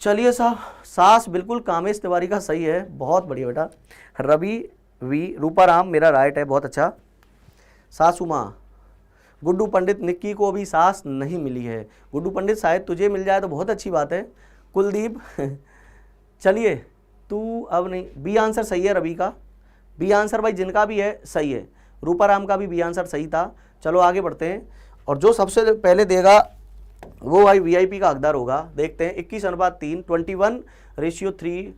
चलिए साहब, सास बिल्कुल कामेश तिवारी का सही है, बहुत बढ़िया बेटा। रवि वी, रूपाराम मेरा राइट है, बहुत अच्छा। सासू माँ, गुड्डू पंडित, निक्की को अभी सास नहीं मिली है, गुड्डू पंडित शायद तुझे मिल जाए तो बहुत अच्छी बात है। कुलदीप चलिए तू अब नहीं, बी आंसर सही है रवि का, बी आंसर भाई जिनका भी है सही है, रूपाराम का भी बी आंसर सही था। चलो आगे बढ़ते हैं, और जो सबसे पहले देगा वो भाई वीआईपी का हकदार होगा। देखते हैं, 21:3, 21:3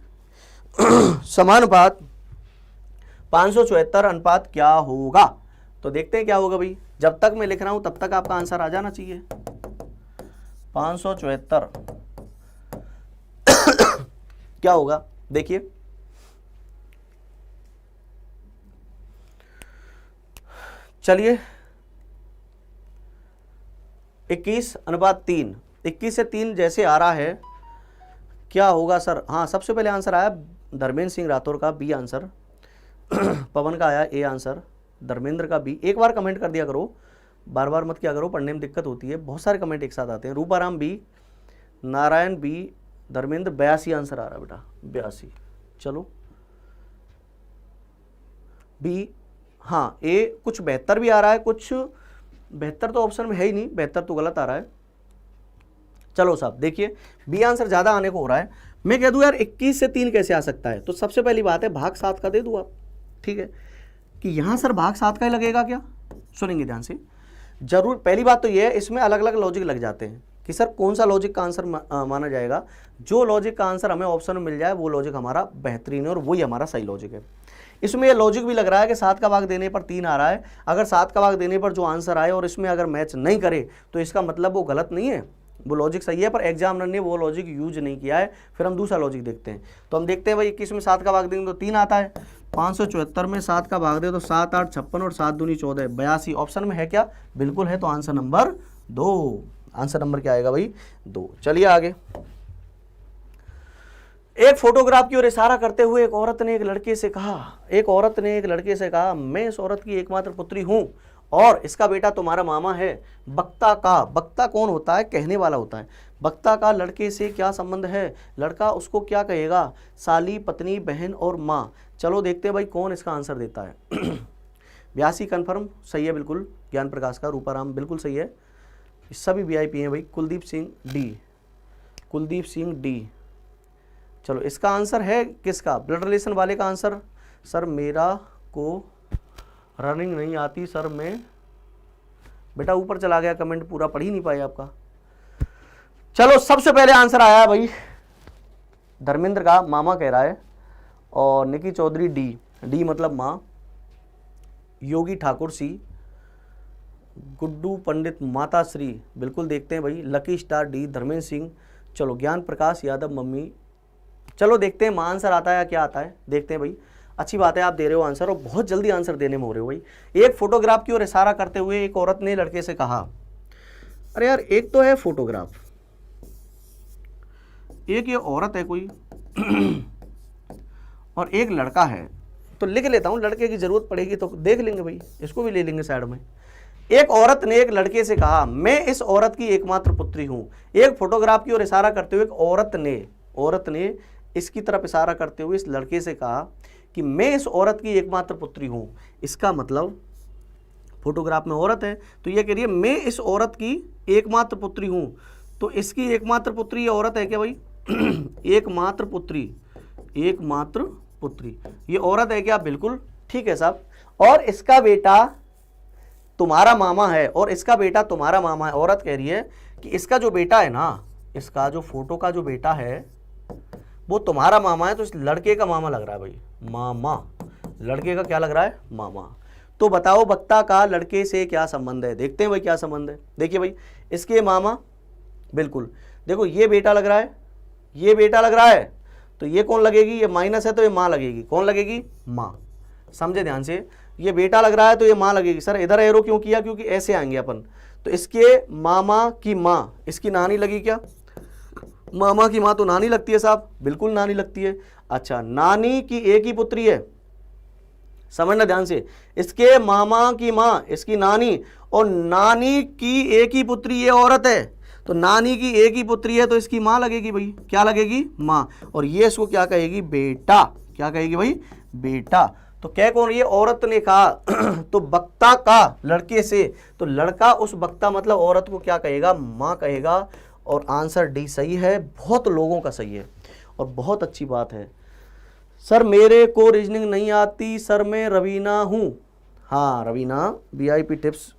समानुपात 574 अनुपात क्या होगा। तो देखते हैं क्या होगा भाई, जब तक मैं लिख रहा हूं तब तक आपका आंसर आ जाना चाहिए। 574 क्या होगा, देखिए, चलिए 21:3, 21 से 3 जैसे आ रहा है, क्या होगा सर। हाँ, सबसे पहले आंसर आया धर्मेंद्र सिंह राठौर का, बी आंसर, पवन का आया ए आंसर, धर्मेंद्र का बी। एक बार कमेंट कर दिया करो, बार बार मत क्या करो, पढ़ने में दिक्कत होती है, बहुत सारे कमेंट एक साथ आते हैं। Ruparam B, Narayan B, Dharmendra 82 answer आ रहा है बेटा, 82। चलो बी, हाँ ए कुछ 72 भी आ रहा है, कुछ 72 तो ऑप्शन में है ही नहीं, 72 तो गलत आ रहा है। चलो साहब देखिए, बी आंसर ज़्यादा आने को हो रहा है। मैं कह दूं यार 21 से 3 कैसे आ सकता है, तो सबसे पहली बात है भाग 7 का दे दूँ आप, ठीक है, कि यहाँ सर भाग 7 का ही लगेगा क्या, सुनेंगे ध्यान से। जरूर पहली बात तो ये है, इसमें अलग अलग लॉजिक लग जाते हैं कि सर कौन सा लॉजिक का आंसर माना जाएगा। जो लॉजिक का आंसर हमें ऑप्शन में मिल जाए वो लॉजिक हमारा बेहतरीन है और वही हमारा सही लॉजिक है। इसमें ये लॉजिक भी लग रहा है कि 7 का भाग देने पर 3 आ रहा है। अगर 7 का भाग देने पर जो आंसर आए और इसमें अगर मैच नहीं करे तो इसका मतलब वो गलत नहीं है, वो लॉजिक सही है, पर एग्जामिनर ने वो लॉजिक यूज नहीं किया है। फिर हम दूसरा लॉजिक देखते हैं। तो हम देखते हैं भाई 21 में 7 का भाग देंगे तो 3 आता है, 574 में 7 का भाग दे तो 7 8 56 और 7 दूनी 14, 82 ऑप्शन में है क्या, बिल्कुल है। तो आंसर नंबर 2, आंसर नंबर क्या आएगा भाई 2। चलिए आगे। एक फोटोग्राफ की ओर इशारा करते हुए एक औरत ने एक लड़के से कहा, मैं इस औरत की एकमात्र पुत्री हूं और इसका बेटा तुम्हारा मामा है। बक्ता कौन होता है, कहने वाला होता है। बक्ता का लड़के से क्या संबंध है, लड़का उसको क्या कहेगा, साली, पत्नी, बहन और माँ। चलो देखते हैं भाई कौन इसका आंसर देता है। 82 कन्फर्म सही है बिल्कुल, ज्ञान प्रकाश का। रूपाराम बिल्कुल सही है, सभी VIP हैं भाई। कुलदीप सिंह डी। चलो इसका आंसर है किसका, ब्लड रिलेशन वाले का आंसर। सर मेरा को रनिंग नहीं आती सर, मैं बेटा ऊपर चला गया, कमेंट पूरा पढ़ ही नहीं पाए आपका। चलो सबसे पहले आंसर आया है भाई धर्मेंद्र का, मामा कह रहा है, और निकी चौधरी डी मतलब माँ, योगी ठाकुर सी, गुड्डू पंडित माता श्री, बिल्कुल देखते हैं भाई। Lucky star D, Dharmendra Singh. चलो ज्ञान प्रकाश यादव मम्मी। चलो देखते हैं माँ आंसर आता है या क्या आता है, देखते हैं भाई। अच्छी बात है आप दे रहे हो आंसर और बहुत जल्दी आंसर देने में हो रहे हो भाई। एक फोटोग्राफ की ओर इशारा करते हुए एक औरत ने लड़के से कहा, अरे यार एक तो है फोटोग्राफ, एक ये औरत है कोई और एक लड़का है, तो लिख लेता हूं, लड़के की जरूरत पड़ेगी तो देख लेंगे भाई, इसको भी ले लेंगे साइड में। एक औरत ने एक लड़के से कहा, मैं इस औरत की एकमात्र पुत्री हूं। एक फोटोग्राफ की ओर इशारा करते हुए एक औरत ने इसकी तरफ इशारा करते हुए इस लड़के से कहा कि मैं इस औरत की एकमात्र पुत्री हूं। इसका मतलब फोटोग्राफ में औरत है तो ये कह रही है मैं इस औरत की एकमात्र पुत्री हूं। तो इसकी एकमात्र पुत्री ये औरत है क्या भाई? एकमात्र पुत्री ये औरत है क्या? बिल्कुल ठीक है साहब। और इसका बेटा तुम्हारा मामा है, और इसका बेटा तुम्हारा मामा है। औरत कह रही है कि इसका जो बेटा है ना, इसका जो फोटो का जो बेटा है वो तुम्हारा मामा है, तो इस लड़के का मामा लग रहा है भाई, मामा। लड़के का क्या लग रहा है? मामा। तो बताओ वक्ता का लड़के से क्या संबंध है? देखते हैं भाई क्या संबंध है। देखिए भाई इसके मामा, बिल्कुल देखो ये बेटा लग रहा है, ये बेटा लग रहा है, तो ये कौन लगेगी? ये माइनस है तो ये माँ लगेगी। कौन लगेगी? माँ। समझे ध्यान से, ये बेटा लग रहा है तो ये माँ लगेगी। सर इधर एरो क्यों किया? क्योंकि ऐसे आएंगे अपन। तो इसके मामा की माँ इसकी नानी लगी क्या? मामा की माँ तो नानी लगती है साहब, बिल्कुल नानी लगती है। अच्छा, नानी की एक ही पुत्री है, समझना ध्यान से। इसके मामा की माँ इसकी नानी, और नानी की एक ही पुत्री ये औरत है, तो नानी की एक ही पुत्री है तो इसकी माँ लगेगी भाई। क्या लगेगी? माँ। और ये इसको क्या कहेगी? बेटा। क्या कहेगी भाई? बेटा। तो कह कौन रही है? औरत ने कहा तो वक्ता का लड़के से, तो लड़का उस वक्ता मतलब औरत को क्या कहेगा? माँ कहेगा। और आंसर डी सही है, बहुत लोगों का सही है और बहुत अच्छी बात है। सर मेरे को रीजनिंग नहीं आती सर, मैं रवीना हूँ। हाँ रवीना, VIP टिप्स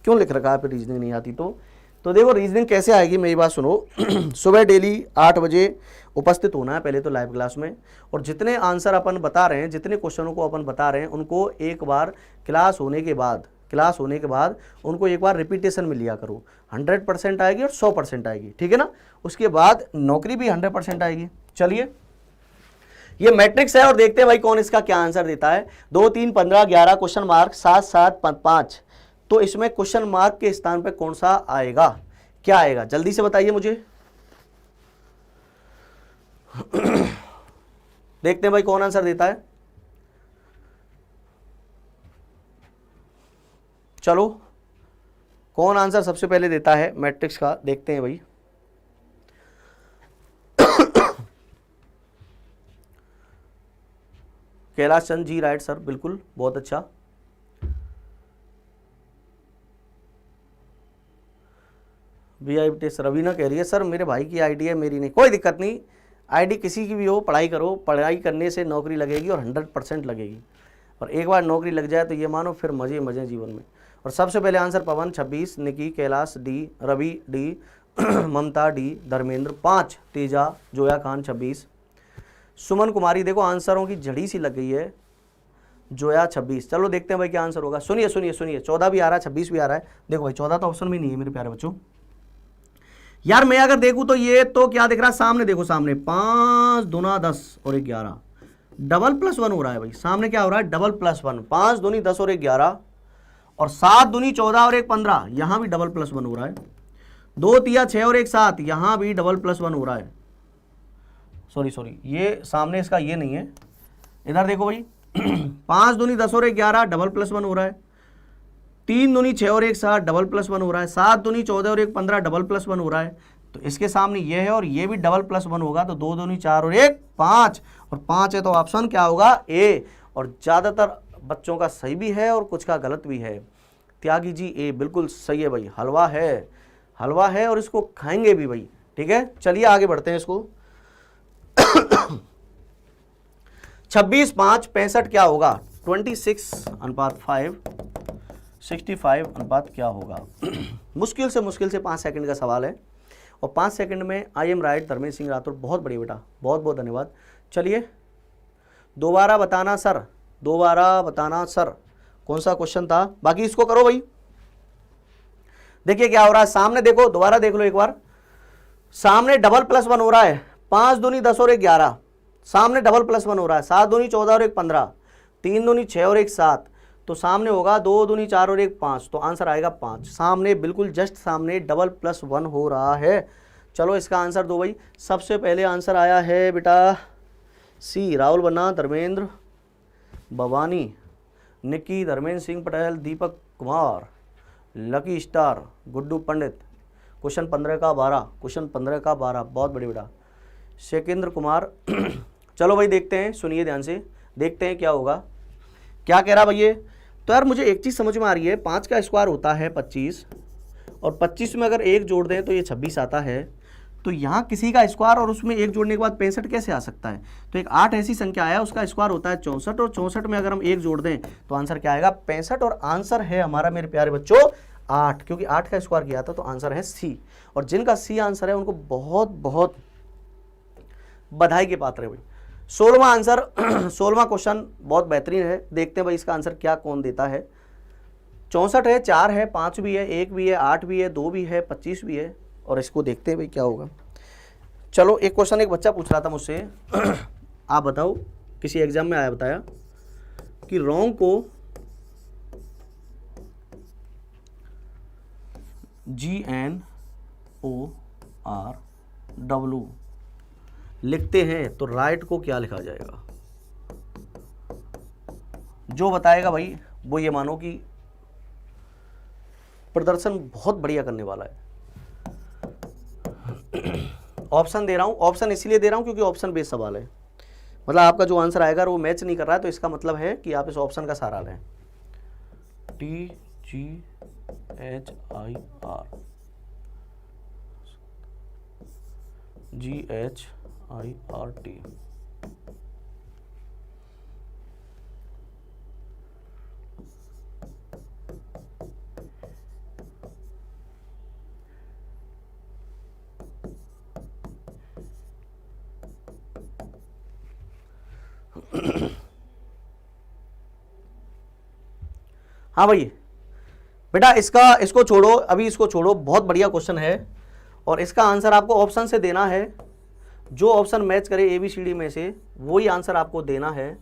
क्यों लिख रखा है फिर रीजनिंग नहीं आती? तो देखो रीजनिंग कैसे आएगी, मेरी बात सुनो। सुबह डेली 8 बजे उपस्थित होना है पहले तो लाइव क्लास में, और जितने आंसर अपन बता रहे हैं, जितने क्वेश्चनों को अपन बता रहे हैं, उनको एक बार क्लास होने के बाद उनको एक बार रिपीटेशन में लिया करो। 100% आएगी और 100% आएगी, ठीक है ना? उसके बाद नौकरी भी 100% आएगी। चलिए ये मैट्रिक्स है और देखते हैं भाई कौन इसका क्या आंसर देता है। 2 3 15 11 क्वेश्चन मार्क 7 7 5। तो इसमें क्वेश्चन मार्क के स्थान पे कौन सा आएगा? क्या आएगा जल्दी से बताइए मुझे। देखते हैं भाई कौन आंसर देता है। चलो कौन आंसर सबसे पहले देता है मैट्रिक्स का, देखते हैं भाई। कैलाश चंद जी राइट सर, बिल्कुल बहुत अच्छा। वीआईपी रवीना कह रही है सर मेरे भाई की आईडी है मेरी नहीं, कोई दिक्कत नहीं, आईडी किसी की भी हो, पढ़ाई करो, पढ़ाई करने से नौकरी लगेगी और 100% लगेगी, और एक बार नौकरी लग जाए तो ये मानो फिर मजे मजे जीवन में। और सबसे पहले आंसर पवन 26, निकी, कैलाश डी, रवि डी, ममता डी, धर्मेंद्र 5, तेजा, जोया खान 26, सुमन कुमारी, देखो आंसरों की झड़ी सी लग गई है, जोया 26। चलो देखते हैं भाई क्या आंसर होगा। सुनिए सुनिए सुनिए, 14 भी आ रहा है, 26 भी आ रहा है। देखो भाई 14 तो ऑप्शन में नहीं है मेरे प्यारे बच्चों। यार मैं अगर देखूं तो ये तो क्या दिख रहा है सामने, देखो सामने 5 दूना 10 और 11, डबल प्लस 1 हो रहा है भाई, सामने क्या हो रहा है डबल प्लस 1, 5 दूनी 10 और 11, और 7 दूनी 14 और 1 15, यहां भी डबल प्लस 1 हो रहा है, 2 तिया 6 और 1 7, यहां भी डबल प्लस 1 हो रहा है। सॉरी ये सामने इसका ये नहीं है, इधर देखो भाई 5 दूनी 10 और 1 11 डबल प्लस 1 हो रहा है, 3 दूनी 6 और 1 7 डबल प्लस 1 हो रहा है, 7 दूनी 14 और 1 15 डबल प्लस 1 हो रहा है। तो इसके सामने ये है और ये भी डबल प्लस 1 होगा, तो 2 दूनी 4 और 1 5, और 5 है तो ऑप्शन क्या होगा ए। और ज़्यादातर बच्चों का सही भी है और कुछ का गलत भी है। त्यागी जी ए बिल्कुल सही है भाई, हलवा है, हलवा है और इसको खाएंगे भी भाई। ठीक है चलिए आगे बढ़ते हैं इसको। 26 5 65 क्या होगा, 26:5 65 क्या होगा। मुश्किल से 5 सेकंड का सवाल है और 5 सेकंड में I am right Dharmendra Singh Rathore, बहुत बढ़िया बेटा, बहुत बहुत धन्यवाद। चलिए दोबारा बताना सर, दोबारा बताना सर कौन सा क्वेश्चन था, बाकी इसको करो भाई। देखिए क्या हो रहा है सामने, देखो दोबारा देख लो एक बार, सामने डबल प्लस 1 हो रहा है, 5 दूनी 10 और 1 11, सामने डबल प्लस 1 हो रहा है, 7 दूनी 14 और 1 15, 3 दूनी 6 और 1 7, तो सामने होगा 2 दूनी 4 और 1 5, तो आंसर आएगा 5। सामने बिल्कुल जस्ट सामने डबल प्लस 1 हो रहा है। चलो इसका आंसर दो भाई। सबसे पहले आंसर आया है बेटा सी, राहुल बन्ना, धर्मेंद्र, भवानी, निकी, Dharmendra Singh Patel, Deepak Kumar, lucky star, Guddu Pandit. Question 15 का 12, क्वेश्चन 15 का 12, बहुत बड़ी बेटा। शेकेंद्र कुमार चलो भाई देखते हैं, सुनिए ध्यान से, देखते हैं क्या होगा, क्या कह रहा भैया। तो यार मुझे एक चीज़ समझ में आ रही है, 5 का स्क्वायर होता है 25, और 25 में अगर 1 जोड़ दें तो ये 26 आता है, तो यहाँ किसी का स्क्वायर और उसमें 1 जोड़ने के बाद 65 कैसे आ सकता है। तो एक 8 ऐसी संख्या है उसका स्क्वायर होता है 64, और 64 में अगर हम 1 जोड़ दें तो आंसर क्या आएगा 65, और आंसर है हमारा मेरे प्यारे बच्चों 8, क्योंकि 8 का स्क्वायर किया था, तो आंसर है सी। और जिनका सी आंसर है उनको बहुत बहुत बधाई के पात्र है भाई। 16वां आंसर 16वां क्वेश्चन बहुत बेहतरीन है, देखते हैं भाई इसका आंसर क्या कौन देता है। 64 है, 4 है, 5 भी है, 1 भी है, 8 भी है, 2 भी है, 25 भी है, और इसको देखते हैं भाई क्या होगा। चलो एक क्वेश्चन एक बच्चा पूछ रहा था मुझसे आप बताओ, किसी एग्जाम में आया बताया कि रोंग को GNORW लिखते हैं तो राइट को क्या लिखा जाएगा। जो बताएगा भाई वो ये मानो कि प्रदर्शन बहुत बढ़िया करने वाला है। ऑप्शन दे रहा हूं, ऑप्शन इसलिए दे रहा हूं क्योंकि ऑप्शन बेस्ड सवाल है, मतलब आपका जो आंसर आएगा वो मैच नहीं कर रहा है, तो इसका मतलब है कि आप इस ऑप्शन का सहारा लें। GHIRT हाँ भाई बेटा इसको छोड़ो, अभी इसको छोड़ो, बहुत बढ़िया क्वेश्चन है और इसका आंसर आपको ऑप्शन से देना है। जो ऑप्शन मैच करे ABCD में से वही आंसर आपको देना है,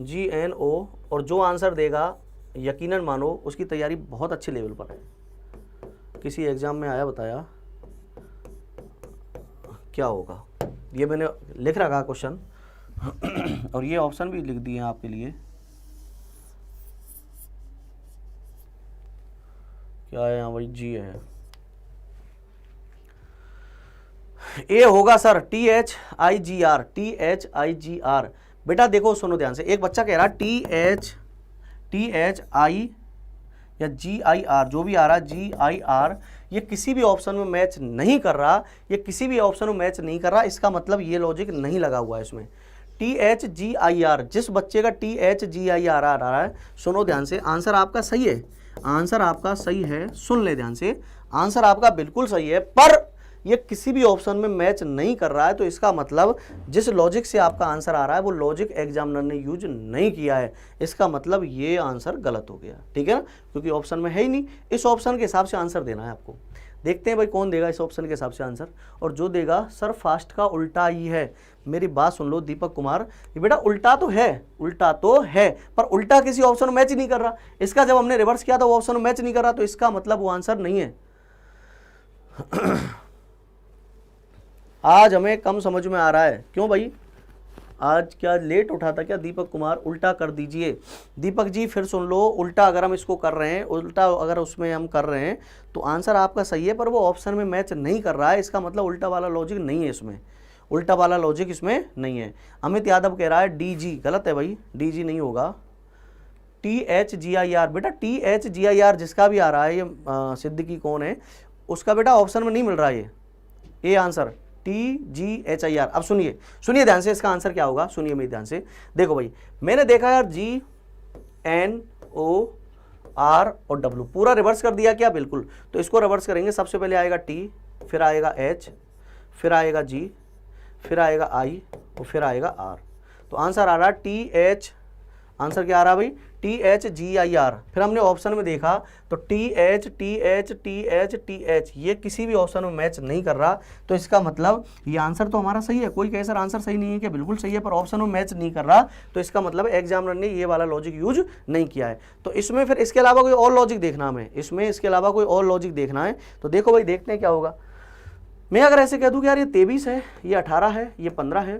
GNO, और जो आंसर देगा यकीनन मानो उसकी तैयारी बहुत अच्छे लेवल पर है। किसी एग्जाम में आया बताया क्या होगा, ये मैंने लिख रखा क्वेश्चन और ये ऑप्शन भी लिख दिए हैं आपके लिए क्या है यहाँ भाई, जी है। ए होगा सर, THIGR, THIGR। बेटा देखो सुनो ध्यान से, एक बच्चा कह रहा है THI या GIR, जो भी आ रहा है GIR, ये किसी भी ऑप्शन में मैच नहीं कर रहा, ये किसी भी ऑप्शन में मैच नहीं कर रहा, इसका मतलब ये लॉजिक नहीं लगा हुआ है इसमें। THGIR, जिस बच्चे का THGIR आ रहा है, सुनो ध्यान से, आंसर आपका सही है, आंसर आपका सही है, सुन ले ध्यान से, आंसर आपका बिल्कुल सही है, पर ये किसी भी ऑप्शन में मैच नहीं कर रहा है, तो इसका मतलब जिस लॉजिक से आपका आंसर आ रहा है वो लॉजिक एग्जामिनर ने यूज नहीं किया है, इसका मतलब ये आंसर गलत हो गया, ठीक है ना, क्योंकि ऑप्शन में है ही नहीं। इस ऑप्शन के हिसाब से आंसर देना है आपको। देखते हैं भाई कौन देगा इस ऑप्शन के हिसाब से आंसर, और जो देगा सर फास्ट का उल्टा ही है। मेरी बात सुन लो दीपक कुमार, ये बेटा उल्टा तो है, उल्टा तो है, पर उल्टा किसी ऑप्शन में मैच ही नहीं कर रहा। इसका जब हमने रिवर्स किया था वो ऑप्शन में मैच नहीं कर रहा, तो इसका मतलब वो आंसर नहीं है। आज हमें कम समझ में आ रहा है, क्यों भाई, आज क्या लेट उठा था क्या दीपक कुमार? उल्टा कर दीजिए दीपक जी, फिर सुन लो, उल्टा अगर हम इसको कर रहे हैं, उल्टा अगर उसमें हम कर रहे हैं तो आंसर आपका सही है, पर वो ऑप्शन में मैच नहीं कर रहा है, इसका मतलब उल्टा वाला लॉजिक नहीं है इसमें, उल्टा वाला लॉजिक इसमें नहीं है। अमित यादव कह रहा है DG, गलत है भाई, DG नहीं होगा, THGIR। बेटा THGIR जिसका भी आ रहा है, ये सिद्दीकी कौन है, उसका बेटा ऑप्शन में नहीं मिल रहा है ये आंसर TGHIR। अब सुनिए, सुनिए ध्यान से, इसका आंसर क्या होगा, सुनिए मेरे ध्यान से। देखो भाई, मैंने देखा यार GNOR और W, पूरा रिवर्स कर दिया क्या? बिल्कुल। तो इसको रिवर्स करेंगे, सबसे पहले आएगा T, फिर आएगा H, फिर आएगा G, फिर आएगा I और फिर आएगा R। तो आंसर आ रहा है TH, आंसर क्या आ रहा है भाई, THGIR। फिर हमने ऑप्शन में देखा तो TH TH TH TH, ये किसी भी ऑप्शन में मैच नहीं कर रहा, तो इसका मतलब ये आंसर तो हमारा सही है। कोई कहे सर आंसर सही नहीं है क्या? बिल्कुल सही है, पर ऑप्शन में मैच नहीं कर रहा, तो इसका मतलब एग्जामिनर ने ये वाला लॉजिक यूज नहीं किया है। तो इसमें फिर इसके अलावा कोई और लॉजिक देखना हमें, इसमें इसके अलावा कोई और लॉजिक देखना है। तो देखो भाई, देखते हैं क्या होगा। मैं अगर ऐसे कह दूं कि यार ये 23 है, ये 18 है, ये 15 है,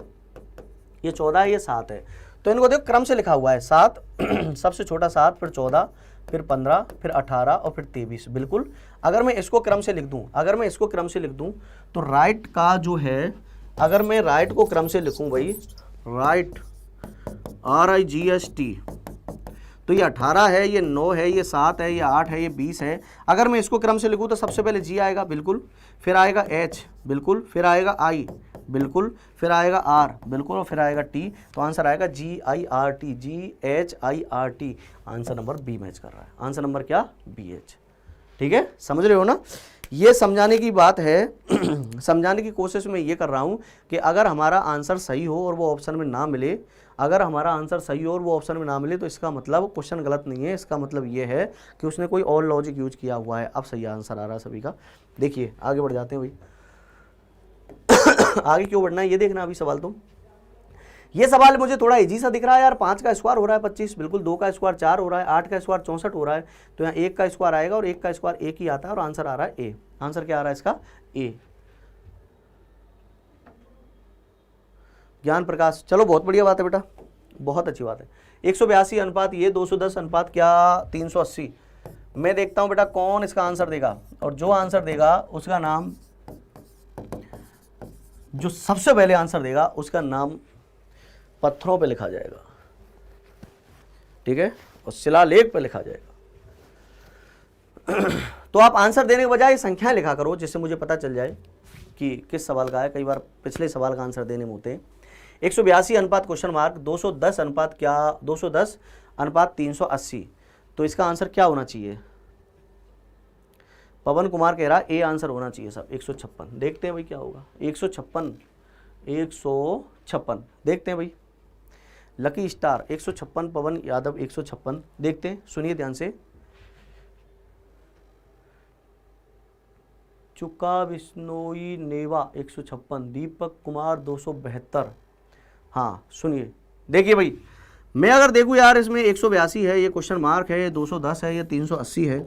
ये 14 है, ये 7 है, तो इनको देखो क्रम से लिखा हुआ है, 7 सबसे छोटा 7, फिर 14, फिर 15, फिर 18 और फिर 23। बिल्कुल, अगर मैं इसको क्रम से लिख दूं, अगर मैं इसको क्रम से लिख दूं तो राइट का जो है, अगर मैं राइट को क्रम से लिखूं भाई, राइट RIGST, तो ये 18 है, ये 9 है, ये 7 है, ये 8 है, ये 20 है। अगर मैं इसको क्रम से लिखूं तो सबसे पहले G आएगा, बिल्कुल, फिर आएगा H, बिल्कुल, फिर आएगा I, बिल्कुल, फिर आएगा R, बिल्कुल, और फिर आएगा T। तो आंसर आएगा GIRT, GHIRT। Answer number B match कर रहा है, आंसर नंबर क्या, BH। ठीक है, समझ रहे हो ना? ये समझाने की बात है समझाने की कोशिश में ये कर रहा हूँ कि अगर हमारा आंसर सही हो और वो ऑप्शन में ना मिले, अगर हमारा आंसर सही हो और वो ऑप्शन में ना मिले, तो इसका मतलब क्वेश्चन गलत नहीं है, इसका मतलब ये है कि उसने कोई और लॉजिक यूज किया हुआ है। अब सही आंसर आ रहा है सभी का। देखिए आगे बढ़ जाते हैं भाई आगे क्यों बढ़ना है ये देखना अभी सवाल। तो ये सवाल मुझे थोड़ा इजी सा दिख रहा है यार। 5 का स्क्वायर हो रहा है 25, बिल्कुल, 2 का स्क्वायर 4 हो रहा है, 8 का स्क्वायर 64 हो रहा है, तो यहाँ 1 का स्क्वायर आएगा और 1 का स्क्वायर 1 ही आता है, और आंसर आ रहा है ए। आंसर क्या आ रहा है इसका, ए। ज्ञान प्रकाश, चलो बहुत बढ़िया बात है बेटा, बहुत अच्छी बात है। 182 अनुपात ये, 210 अनुपात क्या 380। मैं देखता हूं बेटा कौन इसका आंसर देगा, और जो आंसर देगा उसका नाम, जो सबसे पहले आंसर देगा उसका नाम पत्थरों पे लिखा जाएगा, ठीक है, और शिलालेख पे लिखा जाएगा। तो आप आंसर देने के बजाय संख्याएं लिखा करो, जिससे मुझे पता चल जाए कि किस सवाल का है। कई बार पिछले सवाल का आंसर देने में होते हैं। 182 अनुपात क्वेश्चन मार्क 210 अनुपात क्या 210 अनुपात 380, तो इसका आंसर क्या होना चाहिए? पवन कुमार कह रहा ए आंसर होना चाहिए साहब, 156। देखते हैं भाई क्या होगा, 156 देखते हैं भाई। लकी स्टार 156, पवन यादव 156, देखते हैं, सुनिए ध्यान से। चुका विश्नोई नेवा 156, दीपक कुमार 272। हाँ सुनिए, देखिए भाई, मैं अगर देखूँ यार इसमें 182 है, ये क्वेश्चन मार्क है, ये 210 है, ये 380 है,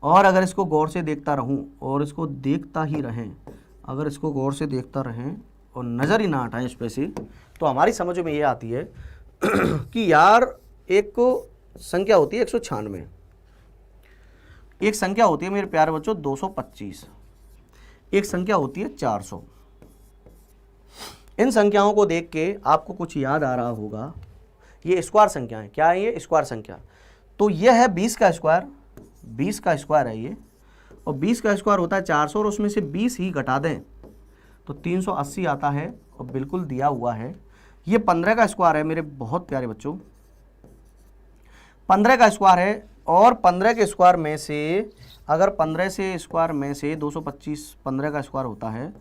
और अगर इसको गौर से देखता रहूं और इसको देखता ही रहें, अगर इसको गौर से देखता रहें और नज़र ही ना हटाएं इस पे से, तो हमारी समझ में ये आती है कि यार एक संख्या होती है 196, एक संख्या होती है मेरे प्यारे बच्चों 225, एक संख्या होती है 400। इन संख्याओं को देख के आपको कुछ याद आ रहा होगा, ये स्क्वायर संख्या है। क्या है ये? स्क्वायर संख्या। तो यह है 20 का स्क्वायर, 20 का स्क्वायर है ये, और 20 का स्क्वायर होता है 400, और उसमें से 20 ही घटा दें तो 380 आता है, और बिल्कुल दिया हुआ है। ये 15 का स्क्वायर है मेरे बहुत प्यारे बच्चों, 15 का स्क्वायर है, और 15 के स्क्वायर में से अगर 15 से स्क्वायर में से 225 15 का स्क्वायर होता है,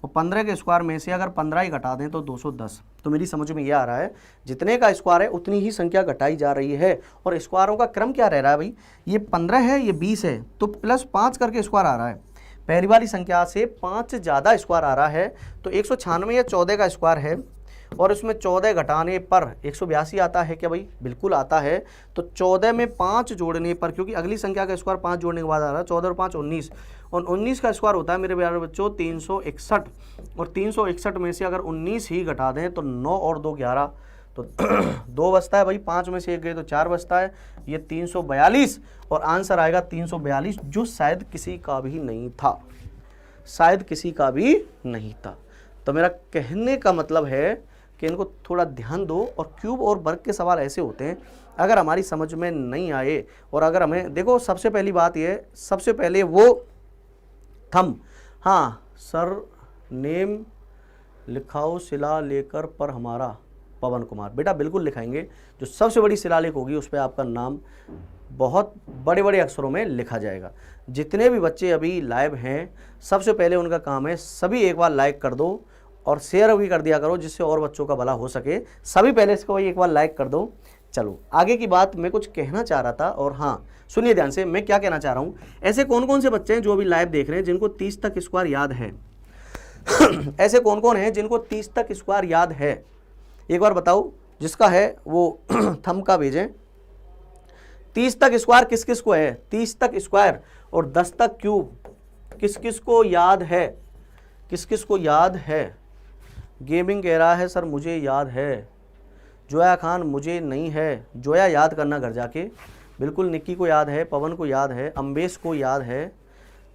और 15 के स्क्वायर में से अगर 15 ही घटा दें तो 210। तो मेरी समझ में ये आ रहा है जितने का स्क्वायर है उतनी ही संख्या घटाई जा रही है। और स्क्वायरों का क्रम क्या रह रहा है भाई? ये 15 है, ये 20 है, तो प्लस 5 करके स्क्वायर आ रहा है। पहली वाली संख्या से 5 ज़्यादा स्क्वायर आ रहा है, तो 196 या 14 का स्क्वायर है, और उसमें 14 घटाने पर 182 आता है क्या भाई? बिल्कुल आता है। तो 14 में 5 जोड़ने पर, क्योंकि अगली संख्या का स्क्वायर 5 जोड़ने के बाद आ रहा है, 14 और 5 19, और 19 का स्क्वायर होता है मेरे प्यारे बच्चों 361, और 361 में से अगर 19 ही घटा दें तो 9 और 2 11, तो 2 बचता है भाई, 5 में से 1 गए तो 4 बचता है, ये 342, और आंसर आएगा 342, जो शायद किसी का भी नहीं था, शायद किसी का भी नहीं था। तो मेरा कहने का मतलब है कि इनको थोड़ा ध्यान दो, और क्यूब और वर्ग के सवाल ऐसे होते हैं अगर हमारी समझ में नहीं आए, और अगर हमें देखो, सबसे पहली बात ये, सबसे पहले वो थम, हाँ सर नेम लिखाओ शिला लेकर पर हमारा, पवन कुमार। बेटा बिल्कुल लिखाएंगे, जो सबसे बड़ी शिलालेख होगी उस पर आपका नाम बहुत बड़े बड़े अक्षरों में लिखा जाएगा। जितने भी बच्चे अभी लाइव हैं, सबसे पहले उनका काम है सभी एक बार लाइक कर दो, और शेयर भी कर दिया करो, जिससे और बच्चों का भला हो सके। सभी पहले इसको एक बार लाइक कर दो। चलो आगे की बात मैं कुछ कहना चाह रहा था, और हाँ सुनिए ध्यान से, मैं क्या कहना चाह रहा हूँ। ऐसे कौन कौन से बच्चे हैं जो अभी लाइव देख रहे हैं जिनको 30 तक स्क्वायर याद है? ऐसे कौन कौन हैं जिनको 30 तक स्क्वायर याद है? एक बार बताओ, जिसका है वो थंब का भेजें। 30 तक स्क्वायर किस किस को है? 30 तक स्क्वायर और 10 तक क्यूब किस किस को याद है? किस किस को याद है? गेमिंग कह रहा है सर मुझे याद है। जोया खान मुझे नहीं है। जोया याद करना घर जाके। बिल्कुल निक्की को याद है, पवन को याद है, अम्बेश को याद है,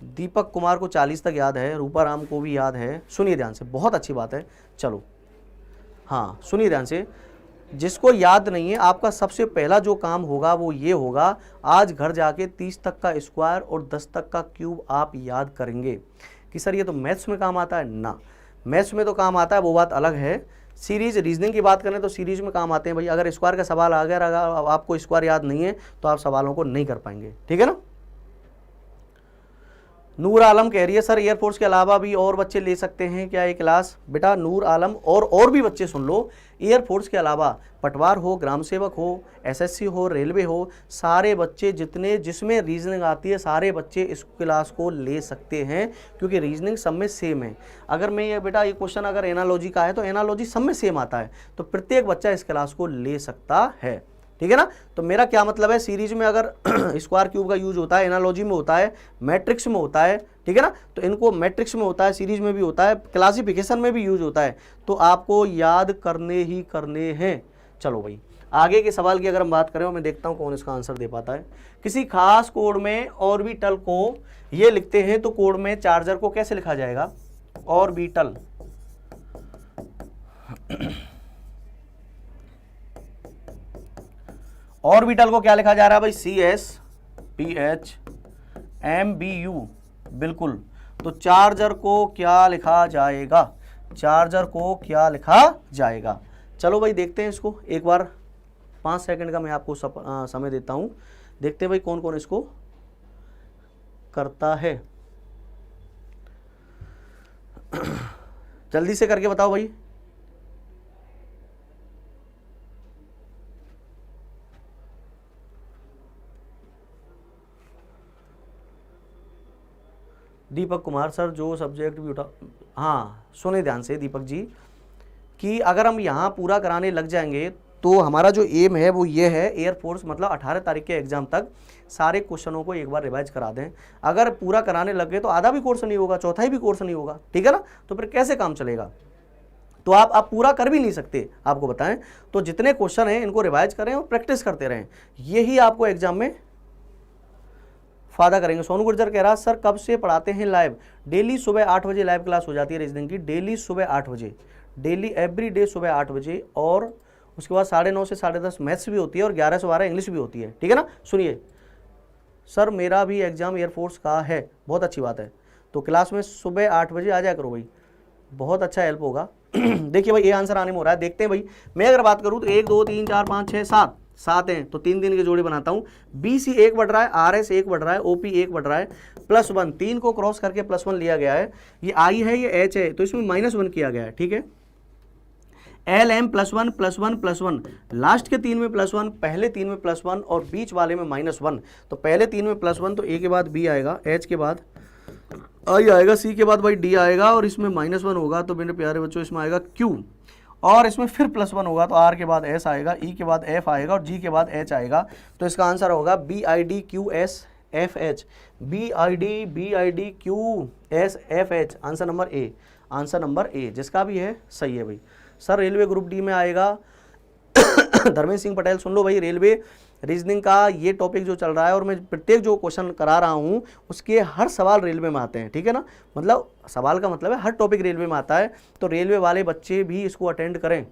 दीपक कुमार को 40 तक याद है, रूपा राम को भी याद है। सुनिए ध्यान से, बहुत अच्छी बात है। चलो हाँ सुनिए ध्यान से, जिसको याद नहीं है, आपका सबसे पहला जो काम होगा वो ये होगा, आज घर जाके 30 तक का स्क्वायर और 10 तक का क्यूब आप याद करेंगे। कि सर ये तो मैथ्स में काम आता है ना, मैथ्स में तो काम आता है, वो बात अलग है। सीरीज रीजनिंग की बात करें तो सीरीज में काम आते हैं भाई। अगर स्क्वायर का सवाल आ गया, अगर आपको स्क्वायर याद नहीं है तो आप सवालों को नहीं कर पाएंगे, ठीक है ना। नूर आलम कह रही है सर एयरफोर्स के अलावा भी और बच्चे ले सकते हैं क्या ये क्लास? बेटा नूर आलम और भी बच्चे सुन लो, एयरफोर्स के अलावा पटवार हो, ग्राम सेवक हो, एसएससी हो, रेलवे हो, सारे बच्चे जितने जिसमें रीजनिंग आती है सारे बच्चे इस क्लास को ले सकते हैं, क्योंकि रीजनिंग सब में सेम है। अगर मैं ये बेटा ये क्वेश्चन अगर एनालॉजी का है तो एनालॉजी सब में सेम आता है, तो प्रत्येक बच्चा इस क्लास को ले सकता है, ठीक है ना। तो मेरा क्या मतलब है, सीरीज में अगर स्क्वायर क्यूब का यूज होता है, एनालॉजी में होता है, मैट्रिक्स में होता है, ठीक है ना, तो इनको मैट्रिक्स में होता है, सीरीज में भी होता है, क्लासिफिकेशन में भी यूज होता है, तो आपको याद करने ही करने हैं। चलो भाई आगे के सवाल की अगर हम बात करें, मैं देखता हूं कौन इसका आंसर दे पाता है। किसी खास कोड में ऑर्बिटल को ये लिखते हैं तो कोड में चार्जर को कैसे लिखा जाएगा? ऑर्बिटल ऑर्बिटल को क्या लिखा जा रहा है भाई? CSPHMBU, बिल्कुल। तो चार्जर को क्या लिखा जाएगा? चार्जर को क्या लिखा जाएगा? चलो भाई देखते हैं इसको एक बार, 5 सेकंड का मैं आपको समय देता हूं, देखते हैं भाई कौन कौन इसको करता है। जल्दी से करके बताओ भाई। दीपक कुमार सर जो सब्जेक्ट भी उठा, हाँ सुने ध्यान से दीपक जी, कि अगर हम यहाँ पूरा कराने लग जाएंगे तो हमारा जो एम है वो ये है, एयरफोर्स मतलब 18 तारीख के एग्जाम तक सारे क्वेश्चनों को एक बार रिवाइज करा दें। अगर पूरा कराने लग गए तो आधा भी कोर्स नहीं होगा, चौथाई भी कोर्स नहीं होगा, ठीक है ना। तो फिर कैसे काम चलेगा? तो आप पूरा कर भी नहीं सकते, आपको बताएं। तो जितने क्वेश्चन हैं इनको रिवाइज करें और प्रैक्टिस करते रहें, यही आपको एग्जाम में फायदा करेंगे। सोनू गुर्जर कह रहा सर कब से पढ़ाते हैं लाइव? डेली सुबह 8 बजे लाइव क्लास हो जाती है रीजनिंग की, डेली सुबह 8 बजे, डेली एवरी डे सुबह 8 बजे, और उसके बाद 9:30 से 10:30 मैथ्स भी होती है और 11 से 12 इंग्लिश भी होती है, ठीक है ना। सुनिए सर मेरा भी एग्जाम एयरफोर्स का है, बहुत अच्छी बात है, तो क्लास में सुबह 8 बजे आ जाया करो भाई, बहुत अच्छा हेल्प होगा। देखिए भाई ये आंसर आने में हो रहा है, देखते हैं भाई। मैं अगर बात करूँ तो 1 2 3 4 5 6 7 हैं, तो 3 दिन के जोड़े बनाता हूँ। BC 1 बढ़ रहा है, RS 1 बढ़ रहा है, OP 1 बढ़ रहा है, +1, 3 को क्रॉस करके +1 लिया गया है। ये I है, ये H है, तो इसमें -1 किया गया है, ठीक है। LM +1 +1 +1, लास्ट के 3 में +1, पहले 3 में +1 और बीच वाले में -1। तो पहले 3 में +1, तो A के बाद B आएगा, H के बाद I आएगा, C के बाद भाई D आएगा, और इसमें -1 होगा तो मेरे प्यारे बच्चों इसमें आएगा Q, और इसमें फिर +1 होगा तो R के बाद S आएगा, E के बाद F आएगा और G के बाद H आएगा। तो इसका आंसर होगा BIDQSFH, BIDQSFH, answer number A, answer number A जिसका भी है सही है भाई। सर रेलवे ग्रुप डी में आएगा। धर्मेंद्र सिंह पटेल सुन लो भाई, रेलवे रीजनिंग का ये टॉपिक जो चल रहा है और मैं प्रत्येक जो क्वेश्चन करा रहा हूँ उसके हर सवाल रेलवे में आते हैं, ठीक है ना। मतलब सवाल का मतलब है हर टॉपिक रेलवे में आता है, तो रेलवे वाले बच्चे भी इसको अटेंड करें।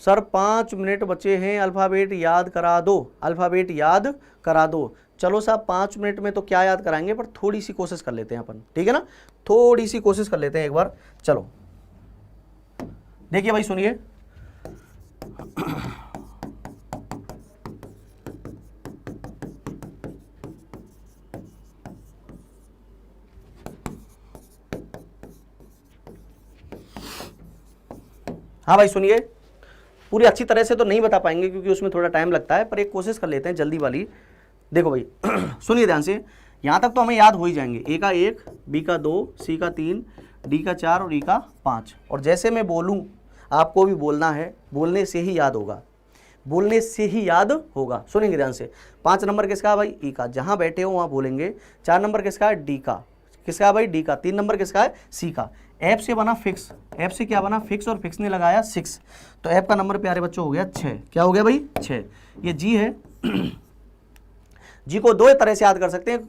सर 5 मिनट बचे हैं, अल्फ़ाबेट याद करा दो, अल्फ़ाबेट याद करा दो। चलो साहब 5 मिनट में तो क्या याद कराएंगे, पर थोड़ी सी कोशिश कर लेते हैं अपन, ठीक है ना, थोड़ी सी कोशिश कर लेते हैं एक बार। चलो देखिए भाई सुनिए, हाँ भाई सुनिए, पूरी अच्छी तरह से तो नहीं बता पाएंगे क्योंकि उसमें थोड़ा टाइम लगता है, पर एक कोशिश कर लेते हैं जल्दी वाली। देखो भाई सुनिए ध्यान से, यहाँ तक तो हमें याद हो ही जाएंगे, A का 1, B का 2, C का 3, D का 4 और E का 5। और जैसे मैं बोलूँ आपको भी बोलना है, बोलने से ही याद होगा, बोलने से ही याद होगा। सुनेंगे ध्यान से। 5 नंबर किसका है भाई? E का, जहाँ बैठे हो वहाँ बोलेंगे। 4 नंबर किसका है? D का, किसका है भाई? D का। 3 नंबर किसका है? C का। F से बना फिक्स, F से क्या बना? फिक्स, और फिक्स ने लगाया 6, तो F का नंबर प्यारे बच्चों हो गया 6। क्या हो गया भाई? 6। ये G है। G को दो तरह से याद कर सकते हैं,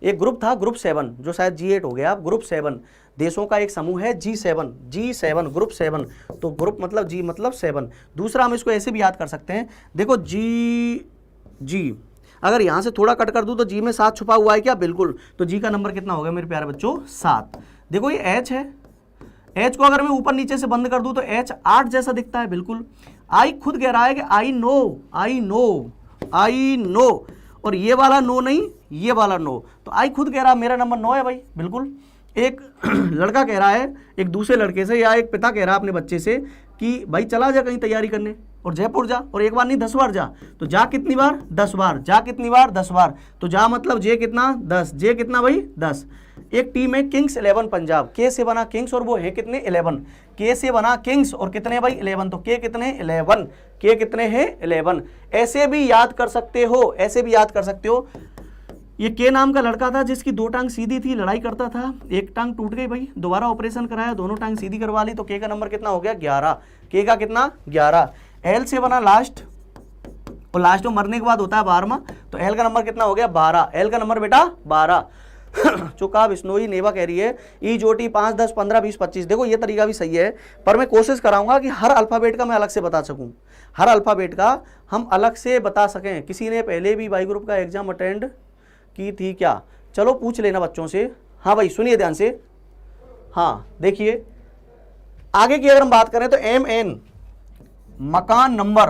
एक ग्रुप था, ग्रुप 7, जो शायद G8 हो गया, अब ग्रुप 7 देशों का एक समूह है, G7 ग्रुप 7, तो ग्रुप मतलब G मतलब 7। दूसरा हम इसको ऐसे भी याद कर सकते हैं, देखो G अगर यहाँ से थोड़ा कट कर दूँ तो G में 7 छुपा हुआ है क्या? बिल्कुल। तो G का नंबर कितना हो गया मेरे प्यारे बच्चों? 7। देखो ये H है, H को अगर मैं ऊपर नीचे से बंद कर दूँ तो H 8 जैसा दिखता है, बिल्कुल। I खुद कह रहा है कि I नो, और ये वाला नो नहीं, ये वाला नो, तो I खुद कह रहा है मेरा नंबर 9 है भाई, बिल्कुल। एक लड़का कह रहा है एक दूसरे लड़के से, या एक पिता कह रहा है अपने बच्चे से कि भाई चला जा कहीं तैयारी करने, और जयपुर जा, और एक बार नहीं 10 बार जा, तो जा कितनी बार? 10 बार। जा कितनी बार? 10 बार। तो जा मतलब जे कितना? 10। जे कितना भाई? 10। एक टीम है किंग्स 11 पंजाब, के से बना किंग्स और वो है कितने? 11। के से बना किंग्स और कितने भाई? 11, तो के कितने? 11। के कितने हैं? 11। ऐसे भी याद कर सकते हो, ऐसे भी याद कर सकते हो। ये के नाम का लड़का था जिसकी 2 टांग सीधी थी, लड़ाई करता था, एक टांग टूट गई भाई, दोबारा ऑपरेशन कराया, दोनों टांग सीधी करवा ली, तो के का नंबर कितना हो गया? 11। के का कितना? 11। एल से बना लास्ट, और लास्ट में मरने के बाद होता है 12वां, तो एल का नंबर कितना हो गया? 12। एल का नंबर बेटा 12। चुका बिश्नोई नेवा कह रही है ई जोटी 5 10 15 20 25। देखो ये तरीका भी सही है, पर मैं कोशिश कराऊंगा कि हर अल्फ़ाबेट का मैं अलग से बता सकूं, हर अल्फ़ाबेट का हम अलग से बता सकें। किसी ने पहले भी वाई ग्रुप का एग्जाम अटेंड की थी क्या? चलो पूछ लेना बच्चों से। हाँ भाई सुनिए ध्यान से, हाँ देखिए आगे की अगर हम बात करें तो MN मकान नंबर,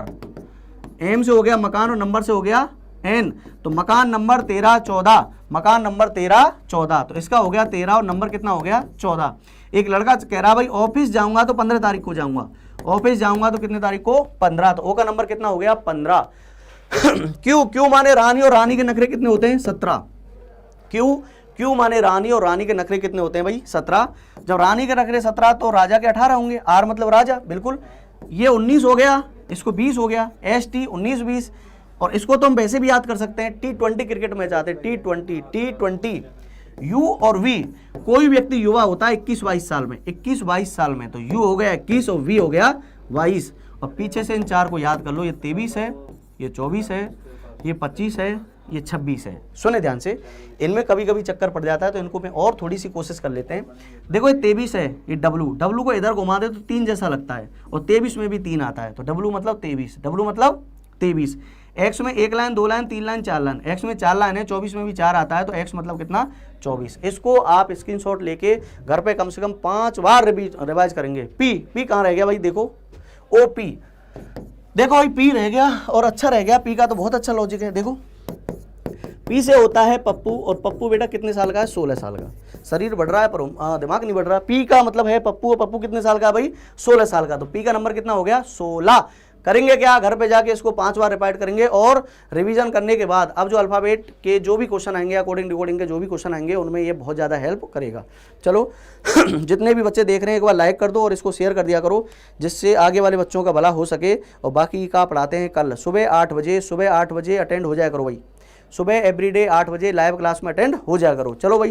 M से हो गया मकान और नंबर से हो गया N, तो मकान नंबर 13 14, मकान नंबर 13 14, तो इसका हो गया 13 और नंबर कितना हो गया? 14। एक लड़का कह रहा भाई ऑफिस जाऊंगा तो 15 तारीख को जाऊंगा, ऑफिस जाऊंगा तो कितने तारीख को? 15, तो ओ का नंबर कितना हो गया? 15। क्यों माने रानी, और रानी के नखरे कितने होते हैं? 17। क्यों माने रानी, और रानी के नखरे कितने होते हैं भाई? 17। जब रानी के नखरे 17 तो राजा के 18 होंगे, आर मतलब राजा, बिल्कुल। ये 19 हो गया, इसको 20 हो गया, ST 19 20, और इसको तो हम वैसे भी याद कर सकते हैं, T20 क्रिकेट मैच आते हैं, T20 U और V, कोई व्यक्ति युवा होता है 21-22 साल में, 21-22 साल में, तो U हो गया 21 और V हो गया 22, और पीछे से इन चार को याद कर लो, ये 23 है, ये 24 है, ये 25 है, ये 26 है। सुने ध्यान से, इनमें कभी कभी चक्कर पड़ जाता है तो इनको मैं और थोड़ी सी कोशिश कर लेते हैं। देखो ये 23 है, ये डब्लू को इधर घुमा दे तो 3 जैसा लगता है, और 23 में भी 3 आता है, तो डब्लू मतलब 23, एक्स में 1 line 2 line 3 line 4 line, x में 4 लाइन है, 24 में भी 4 आता है, तो एक्स मतलब कितना 24। इसको आप स्क्रीनशॉट लेके घर पे कम से कम 5 बार रिवाइज करेंगे। पी कहाँ रह गया भाई, देखो ओ पी, देखो भाई पी रह गया और अच्छा रह गया, पी का तो बहुत अच्छा लॉजिक है। देखो पी से होता है पप्पू, और पप्पू बेटा कितने साल का है, 16 साल का। शरीर बढ़ रहा है पर दिमाग नहीं बढ़ रहा। पी का मतलब है पप्पू, और पप्पू कितने साल का है भाई, 16 साल का, तो पी का नंबर कितना हो गया 16। करेंगे क्या, घर पे जाके इसको 5 बार रिपीट करेंगे, और रिवीजन करने के बाद अब जो अल्फाबेट के जो भी क्वेश्चन आएंगे या कोडिंग डिकोडिंग के जो भी क्वेश्चन आएंगे उनमें ये बहुत ज़्यादा हेल्प करेगा। चलो जितने भी बच्चे देख रहे हैं एक बार लाइक कर दो और इसको शेयर कर दिया करो, जिससे आगे वाले बच्चों का भला हो सके। और बाकी का पढ़ाते हैं कल सुबह 8 बजे अटेंड हो जाया करो भाई, सुबह एवरीडे 8 बजे लाइव क्लास में अटेंड हो जाया करो। चलो भाई।